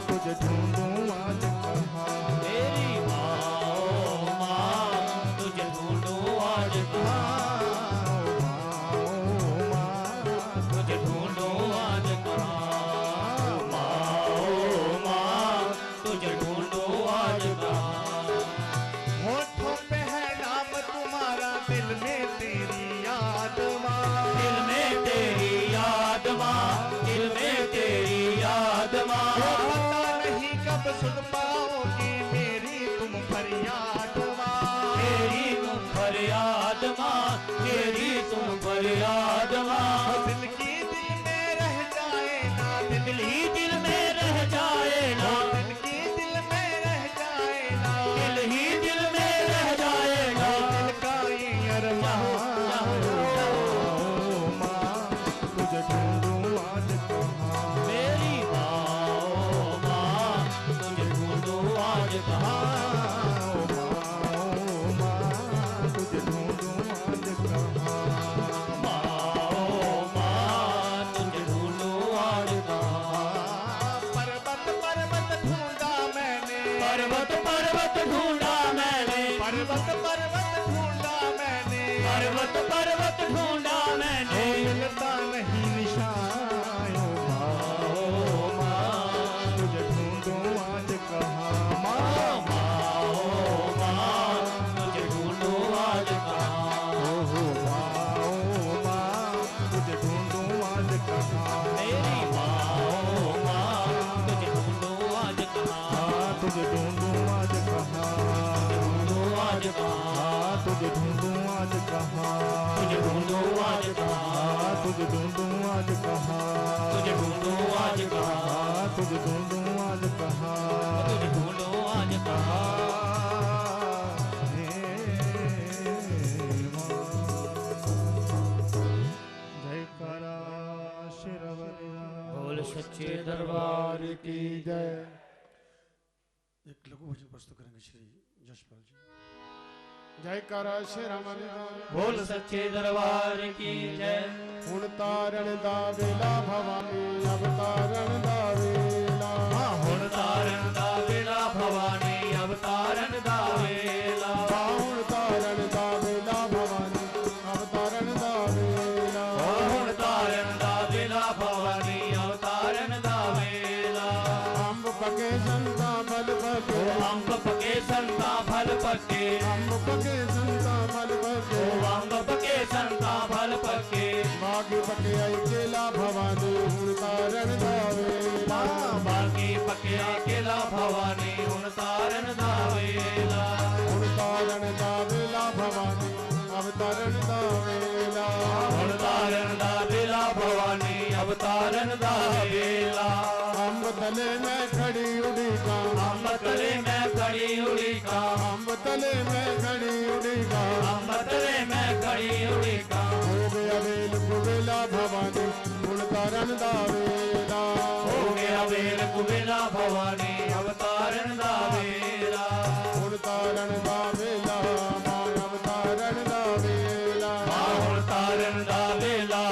तुझे ढूंढूं आज कहाँ, तेरी माँ ओ माँ, तुझे ढूंढूं आज कहाँ, तुझे ढूंढूं आज कहाँ। माँ ओ माँ, तुझे ढूंढूं आज कहाँ। होठों पे है नाम तुम्हारा, दिल में तेरी याद माँ, दिल में तेरी याद माँ, दिल में तेरी याद माँ। पता नहीं कब सुन पाओगी मेरी तुम फरियाद माँ, तेरी तुम फरियाद माँ, तेरी तुम फरियाद माँ। दिल की दिल में रह जाए ना, दिल ही दिल में रह जाए ना, दिल की दिल में रह जाए ना, दिल ही दिल में रह जाएगा। दिल का ये अरमान माँ, तुझे ढूंढूं आज कहाँ, मेरी माँ ओ माँ, तुझे ढूंढूं आज कहाँ। तुझे ढूंढूं आज कहाँ, माँ ओ माँ, तुझे ढूंढूं आज कहाँ। पर्वत पर्वत ढूंढा मैंने, पर्वत पर्वत ढूंढा मैंने, पर्वत पर्वत ढूंढा मैंने, पर्वत पर्वत ढूंढा मैंने। मिलता नहीं निशान ओ माँ, तुझे ढूंढूं आज कहाँ, माँ माँ ओ माँ, तुझे ढूंढूं आज कहाँ। तुझे ढूंढूं आज कहाँ, मेरी माँ ओ माँ, तुझे ढूंढूं आज कहाँ। तुझे ढूंढूं आज कहाँ, ढूंढूं आज कहाँ, तुझे ढूंढूं आज कहाँ, तुझे ढूंढूं आज कहाँ, तुझे ढूंढूं आज कहाँ, तुझे ढूंढूं आज कहाँ, तुझे ढूंढूं आज कहाँ, तुझे ढूंढूं आज कहाँ। जयकारा शिरवरिया बोल सच्चे दरबार की जय। एक लघु भजन प्रस्तुत करेंगे श्री जसपाल जी। जयकारा शिरवरिया बोल सच्चे दरबार की जय। हुण तारण दा वेला भवानी, अवतारण दा वेला, हुण तारण दा वेला भवानी, अवतारण दा वेला। हुण तारण दा वेला भवानी, अवतारण दा वेला, हुण तारण दा वेला भवानी, अवतारण दा वेला। अंब पके संता फल पके, अंब पके संता फल पके, अंब पके संता फल पके, अंब पके संता फल पके। बागी पके आई केला भवानी, हुण तारण दा वेला, बाकी पकिया केला भवानी, हुण तारण दा वेला। हुण तारण दा वेला भवानी, अवतारण दा वेला, हुण तारण दा वेला भवानी, अवतारण दा वेला। अंब तले मैं खड़ी उड़ी का, अंब तले मैं खड़ी उड़ी का, अंब तले मैं खड़ी उड़ी का, अंब तले मैं खड़ी उड़ी का। हो गया वेल कुबेला भवानी, हुण तारण दा वेला, हो गया वेल कुबेला भवानी, अवतारण दा वेला। हुण तारण दा वेला, मां अवतारण दा वेला, हुण तारण दा वेला,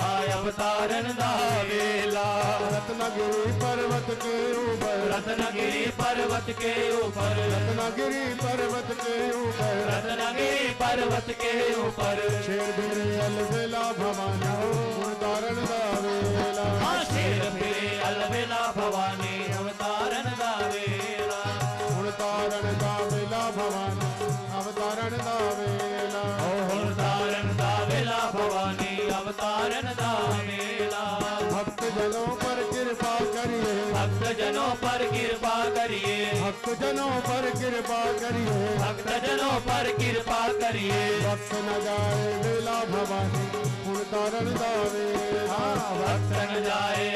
माय अवतारण दा वेला। रत्नगिरी पर्वत के ऊपर, रत्नगिरी पर्वत के ऊपर, रत्नगिरी पर्वत के ऊपर, रत्नगिरी पर्वत के ऊपर। शेर फिरे अलबेला भवानी, हुण तारण दा वेला, शेर फिरे अलबेला भवानी, अवतारण दा वेला। हुण तारण दा वेला भवानी, अवतारण दा वेला, हुण तारण दा वेला भवानी, अवतारण दा वेला। भक्त जनों पर कृपा करिए, भक्त जनों पर कृपा करिए, भक्त जनों पर कृपा करिए, भक्त जनों पर कृपा करिए। भक्त न जाए वेला भवानी, हुण तारण दा वेला, भक्त न जाए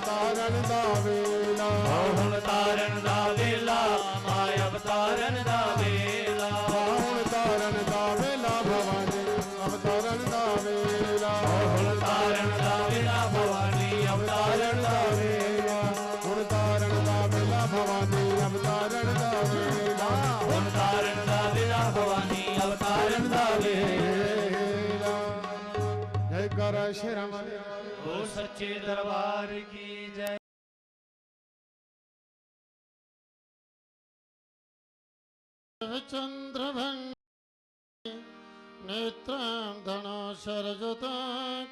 ਤਾਰਨ ਦਾ ਵੇਲਾ ਹੁਣ ਤਾਰਨ ਦਾ ਵੇਲਾ ਮਾਂ ਅਵਤਾਰਨ ਦਾ ਵੇਲਾ ਹੁਣ ਤਾਰਨ ਦਾ ਵੇਲਾ ਭਵਾਨੀ ਅਵਤਾਰਨ ਦਾ ਵੇਲਾ ਹੁਣ ਤਾਰਨ ਦਾ ਵੇਲਾ ਭਵਾਨੀ ਅਵਤਾਰਨ ਦਾ ਵੇਲਾ ਹੁਣ ਤਾਰਨ ਦਾ ਵੇਲਾ ਭਵਾਨੀ ਅਵਤਾਰਨ ਦਾ ਵੇਲਾ ਹੁਣ ਤਾਰਨ ਦਾ ਵੇਲਾ ਭਵਾਨੀ ਅਵਤਾਰਨ ਦਾ ਵੇਲਾ ਜੈ ਕਰ ਸ਼ਰਮ ਹੋ ਸੱਚੇ ਦਰਬਾਰ ਕੀ ਜੈ चंद्रभंग नेत्रं धनो शरजुता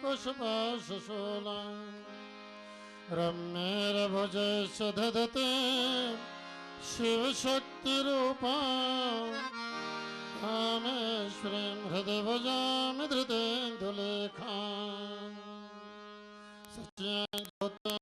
कुशपाशूला रम्येरभुजैश्च दधते शिवशक्तिरूपा कामेश्वरीं हृदि भजामि धृतेन्दुलेखां सत्यां ज्योतिं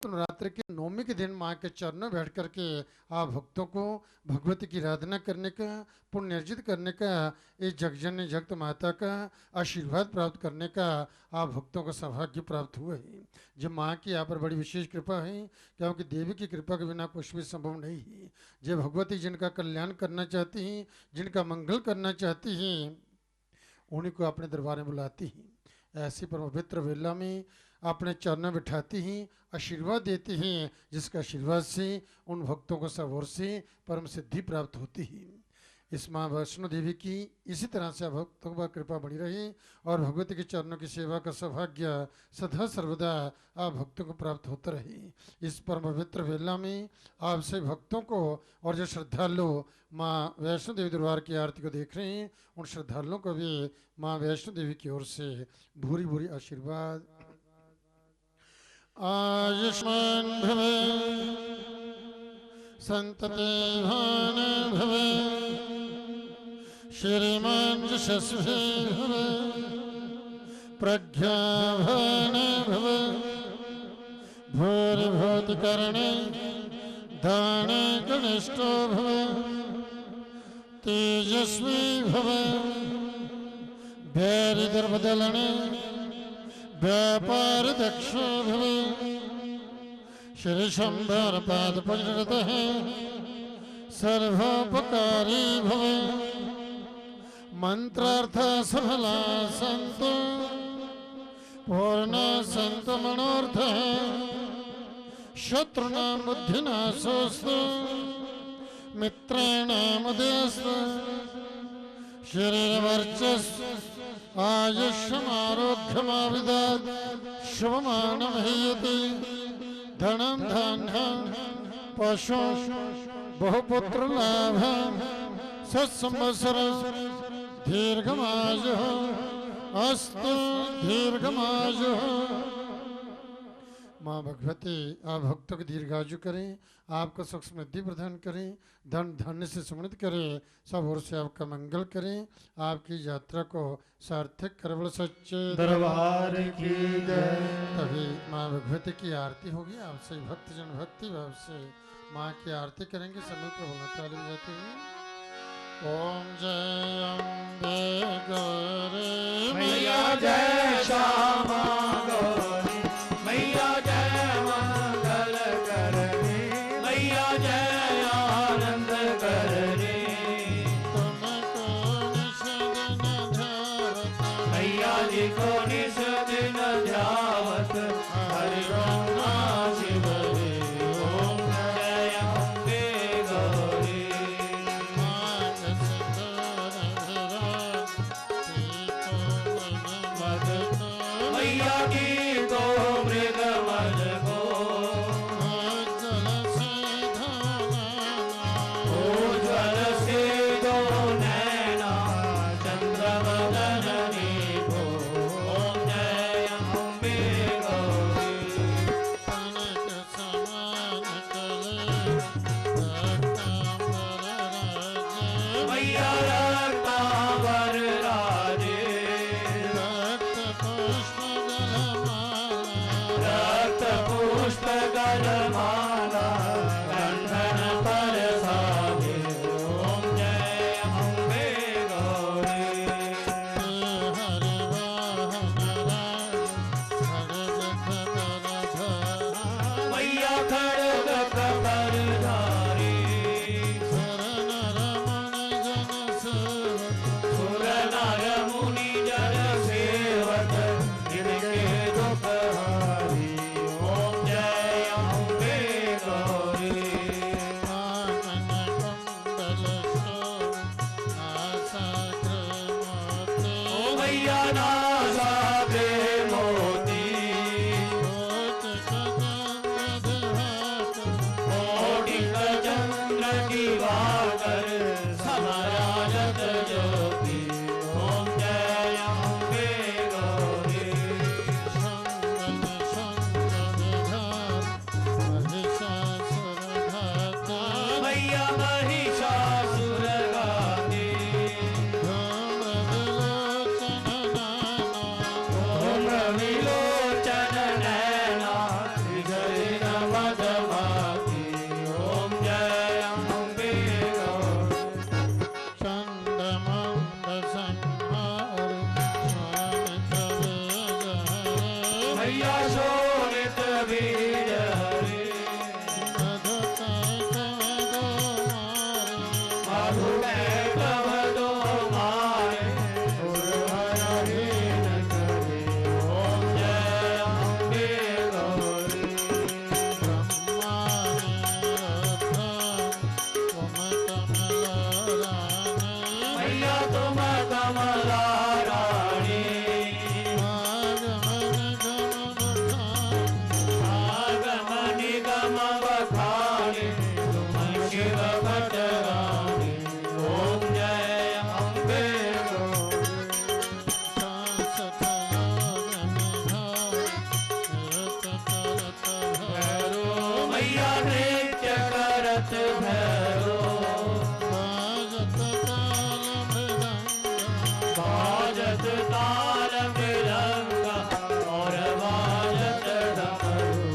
नवरात्र के नौमी के दिन माँ के चरणों में बैठ करके आप भक्तों को भगवती की आराधना करने का पुण्य अर्जित करने का इस जगजननी जगत माता का आशीर्वाद प्राप्त करने का आप भक्तों को सौभाग्य प्राप्त हुआ है। जब माँ की यहाँ पर बड़ी विशेष कृपा है क्योंकि देवी की कृपा के बिना कुछ भी संभव नहीं है। जब भगवती जिनका कल्याण करना चाहती हैं, जिनका मंगल करना चाहती हैं, उन्हीं को अपने दरबार में बुलाती हैं। ऐसी पवित्र वेला में अपने चरणों में बिठाती हैं, आशीर्वाद देती हैं, जिसका आशीर्वाद से उन भक्तों को सब ओर से परम सिद्धि प्राप्त होती है। इस माँ वैष्णो देवी की इसी तरह से भक्तों पर कृपा बनी रही और भगवती के चरणों की सेवा का सौभाग्य सदा सर्वदा आप भक्तों को प्राप्त होता रहे। इस परम पवित्र वेला में आप सभी भक्तों को और जो श्रद्धालु माँ वैष्णो देवी दरबार की आरती को देख रहे हैं, उन श्रद्धालुओं को भी माँ वैष्णो देवी की ओर से भूरी भूरी आशीर्वाद। आयुष्मान भवे संततिभान भवे श्रीमान यशस्वी भवे प्रज्ञाभान भवे भूरिभूतिकरणे दाने गणिष्ठो भवे तेजस्वी भवे भैरिदर्भदलने व्यापार दक्ष भवे श्री शंभर पाद पंजरत है सर्वोपकारी भवे मंत्रार्थ सफला संत पूर्ण संत मनोर्थ शत्रुनां बुद्धिनाशोस्तु मित्राणाम उदयस्तु शरीरवर्चस्व आयुष्यमारोग्यमाविदात् शुभमानं हीयते धनं धान्यं पशु बहुपुत्र लाभं सत्संवत्सरं दीर्घमायुः अस्तु दीर्घमायुः। माँ भगवती आप भक्तों की दीर्घायु करें, आपको सुख समृद्धि प्रदान करें, धन धान्य से समृद्ध करें, सब ओर से आपका मंगल करें, आपकी यात्रा को सार्थक करवल सच्चे दरबार की जय। तभी माँ भगवती की आरती होगी। आप सभी भक्तजन भक्ति भाव से माँ की आरती करेंगे। समय पर बोलना ताली बजाते हुए ओम जय अम्बे गौरी मैया जय श्यामा गौरी मैया जय मंगल करनी मैया जय आनंद करनी तुमको निष दिन ध्यावत मैया जी को निष दिन ध्यावत हरि ओम शिव ओम जय अम्बे गौरी मानस सिंदूर विराज पीतो मन मदन मैया वरमाला कंठन पर साधे ओम जय अम्बे गौरी हरे मैया खड़ग कबर धारी सुर नर मुनि जन सेवक जिनके दुख हारी ओम जय अम्बे गौरी ओ मैया नासा के मोती कोटिक चंद्र की वाकर समाराजत ज्योति ओम जय अम्बे गौरी मैया महिषासुर गाती ओम विलोचन नैना विजय मदमाती ओम जय अम्बे गौरी मैया शोणित बीज हरे मधु में कब दो मारे उर्वरहीन करे ओम जय अम्बे गौरी मैया तुम कमला रानी आगम निगम बखानी तुम शिव भट रानी ओम जय अम्बे गौरी भैरो मैया नृत्य करत भैरो बाजत ताल मृदंगा और बाजत डमरू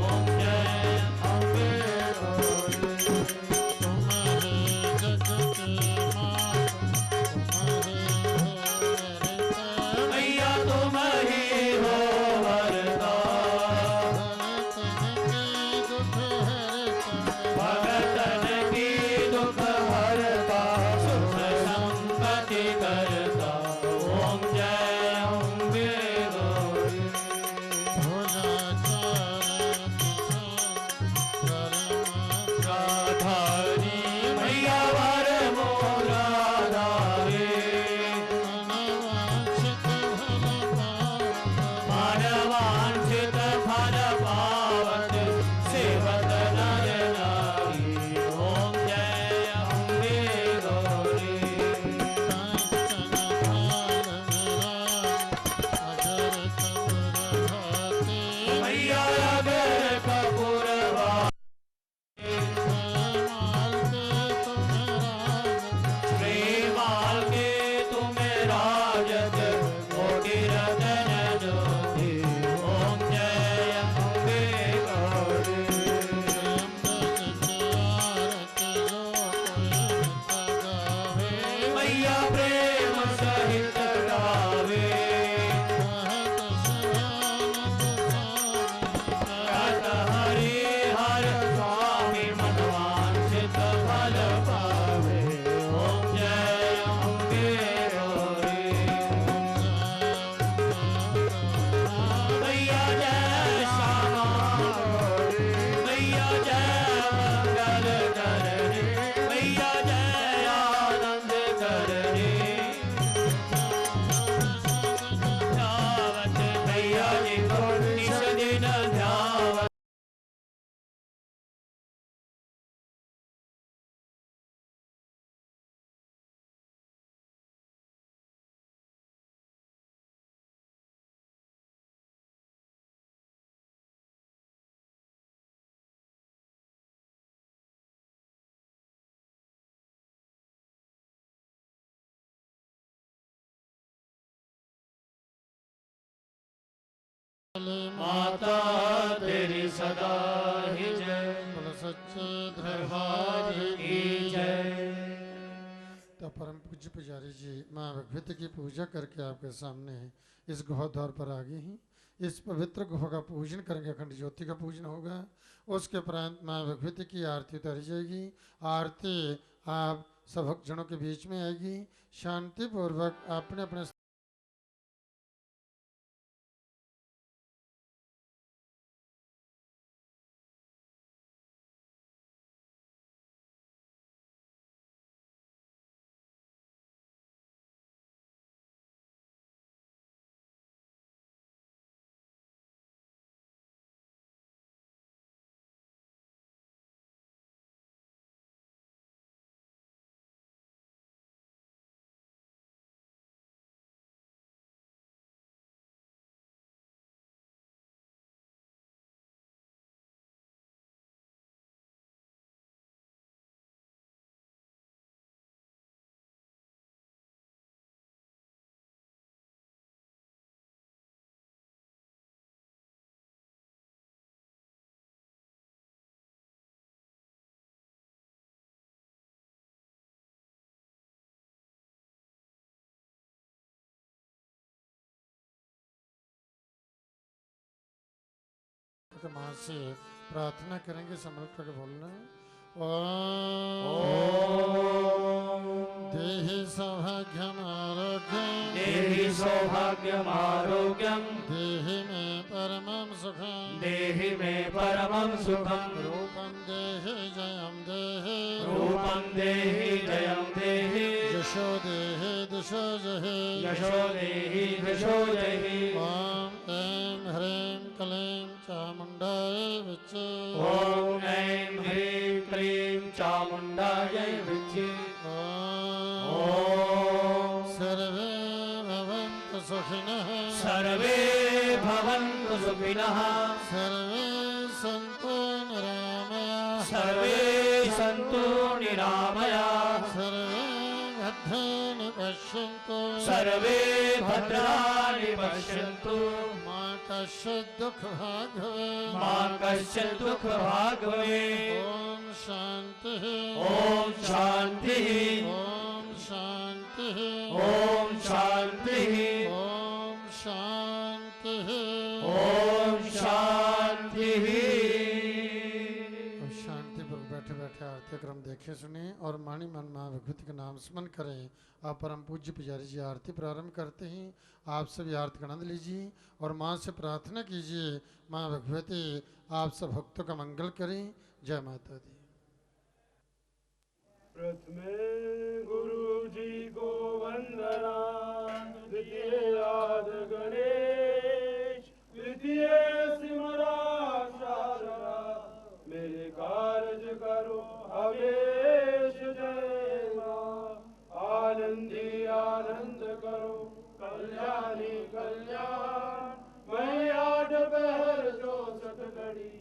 ओम जय अम्बे गौरी मैया तुम ही हो वरदा भगतन की दुख हरता सुख संपत्ति करता ओम जय अम्बे गौरी राधारी मैया वर मोरा धारे मानवांछित फल पावत सेवत नर नारी ओम जय अम्बे गौरी मैया अगर कपूरवा श्रीमाल के तुम्हें राजत कोटि रतन ज्योति ओम जय अम्बे गौरी मैया प्रेम सहित गावे रत हरि हर स्वामी मनवांछित फल पावे ओम जय अम्बे गौरी मैया जय श्यामा गौरी मैया जय मंगल करनी मैया जय आनंद करनी ध्यावत मैया जी को निज दिन ध्यावत माता तेरी सदा सच्चे दरबार की जय। तो परम पूज्य पुजारी जी माँ भगवती की पूजा करके आपके सामने इस गुफा द्वार पर आ गए हैं। इस पवित्र गुफा का पूजन करेंगे, अखंड ज्योति का पूजन होगा। उसके उपरांत माँ भगवती की आरती उतारी जाएगी। आरती आप सब भक्तजनों के बीच में आएगी। शांतिपूर्वक अपने अपने माँ से प्रार्थना करेंगे। समर्थ करके बोलना है। ओम देहि सौभाग्यम आरोग्यम, देहि सौभाग्यम आरोग्यम, देहि मे परमं सुखम, देहि मे परमं सुखम, रूपं देहि जयं देहि, रूपं देहि जयं देहि, यशो देहि दिशो जहि, यशो देहि दिशो जहि। ओम ऐं ह्रीं क्लीं चामुण्डाय विच्चे, ओम ऐं ह्रीं क्लीं चामुण्डायै विच्चे। ओम सर्वे भवन्तु सुखिनः, सर्वे भवन्तु सुखिनः, सर्वे सन्तु निरामयाः, सर्वे सन्तु निरामयाः, सर्वे भद्राणि पश्यन्तु, सर्वे भद्राणि पश्यन्तु, मा कश्चित् दुःखभाग् भवेत्, मा कश्चित् दुःखभाग् भवेत्। ॐ शान्तिः, ओम शान्तिः, ॐ शान्तिः, ओम शान्तिः, ॐ शान्तिः, ओम शान्तिः। और शांति पर बैठे बैठे आरती क्रम देखे सुने और मानी मन माँ भगवती का नाम स्मरण करें। आप परम पूज्य पुजारी जी आरती प्रारंभ करते हैं। आप सभी आरती का आनंद लीजिए और माँ से प्रार्थना कीजिए, माँ भगवती आप सब भक्तों का मंगल करें। जय माता दी। प्रथमे गुरु जी को वंदना, द्वितीय आदि गणेश, तृतीय सिमरा शारदा, मेरे कार्य करो हमेश जय माँ। आनंदी आनंद करो, कल्याणी कल्याण, मैं 8 पहर 64 घड़ी,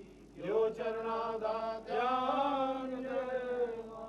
यो चरणादा ध्यान जय माँ।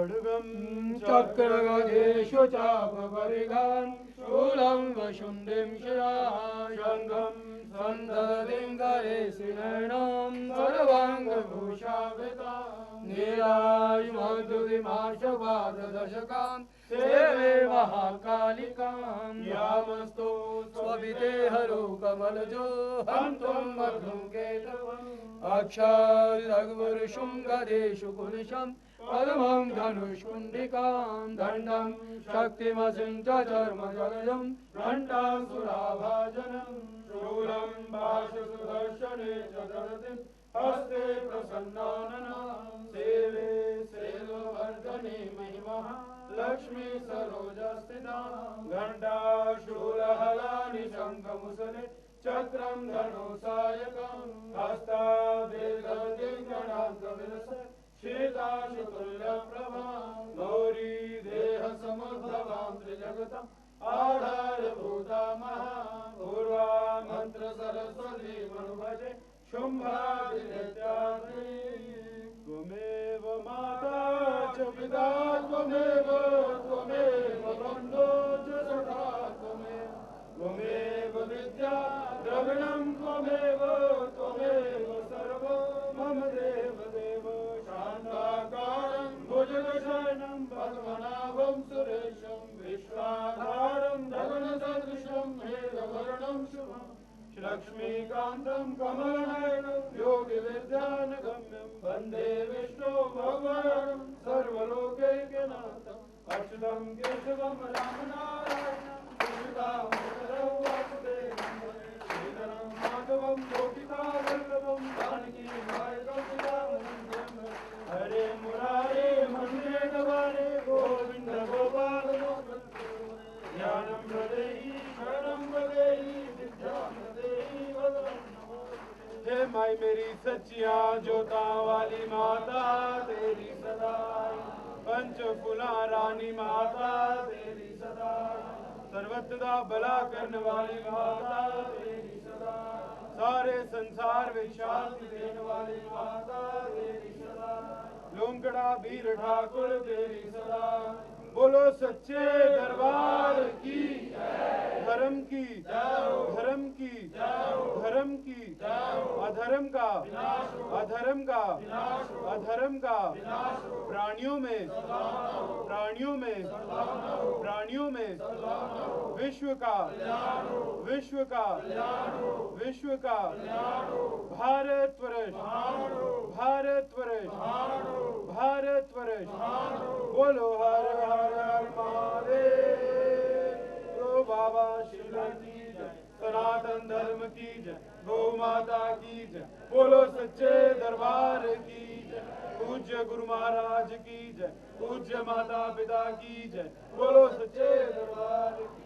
खड्गं चक्रगदेषु चापपरिघान् शूलं वशुण्डिं शिराः शङ्खं सन्दधिं गरेशिनयनं सर्वाङ्गभूषावृतां नीलायुमधुरिमाशवादशकान् सेवे महाकालिकां यामस्तो स्वभिते हरो कमलजो हन्तुं मग्नं केतवम् अक्षरघुवरशृङ्गदेषु कुलिशं पद्मं धनुष्कुण्डिकां दण्डं शक्तिमसिं च चर्मजलजं घण्टासुराभाजनं शूलं भाषसुदर्शने च दरतिं हस्ते प्रसन्नाननां सेवे सेलोवर्धने महिमः लक्ष्मी सरोजस्थितां घण्टा शूलहलानि शङ्खमुसले चक्रं धनुसायकं हस्तादेर्गणान्तविलस शीताशुतुल्यप्रभां गौरी देहसमुद्भवां त्रिजगतम् आधारभूता महापूर्वा मन्त्रसरस्वती मनुभजे शुम्भादित्यादि त्वमेव माता च पिता त्वमेव बन्धो च सखा त्वमेव विद्या द्रविणं त्वमेव सर्वो मम देवदेव शान्ताकारं भुजगशयनं पद्मनाभं सुरेशं विश्वाधारं गगनसदृशं मेघवर्णं शुभं लक्ष्मीकान्तं कमलनयनं योगिविद्यानगम्यं वन्दे विष्णो भगवान् सर्वलोकैकनाथम् अच्युतं केशवं रामनारायणं माधवं गोपिकावल्लभं हरे मुरारे मन्ये गवारे गोविन्द गोपाल ज्ञानं प्रदेहि शरणं प्रदेहि विद्यां प्रदेहि हे माई मेरी सच्चिया जोता वाली माता तेरी सदाई पंच फुला रानी माता तेरी सदाई सर्वदा भला करने वाली माता तेरी सदा सारे संसार में शांति देने वाली माता तेरी सदा लोमकड़ा वीर ठाकुर तेरी सदा बोलो सच्चे दरबार की धर्म की धर्म की धर्म की अधर्म का प्राणियों में विश्व का भारतवर्ष बोलो हर हर महादेव तो बाबा शिवराज की जय सनातन धर्म की जय गौ माता की जय बोलो सच्चे दरबार की जय पूज्य गुरु महाराज की जय पूज्य माता पिता की जय बोलो सच्चे दरबार की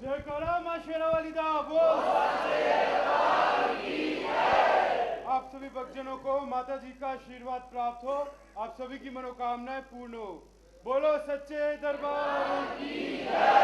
जयकारा मां शेरावाली दा बोल। आप सभी भक्तजनों को माता जी का आशीर्वाद प्राप्त हो, आप सभी की मनोकामनाएं पूर्ण हो। बोलो सच्चे दरबार की जय।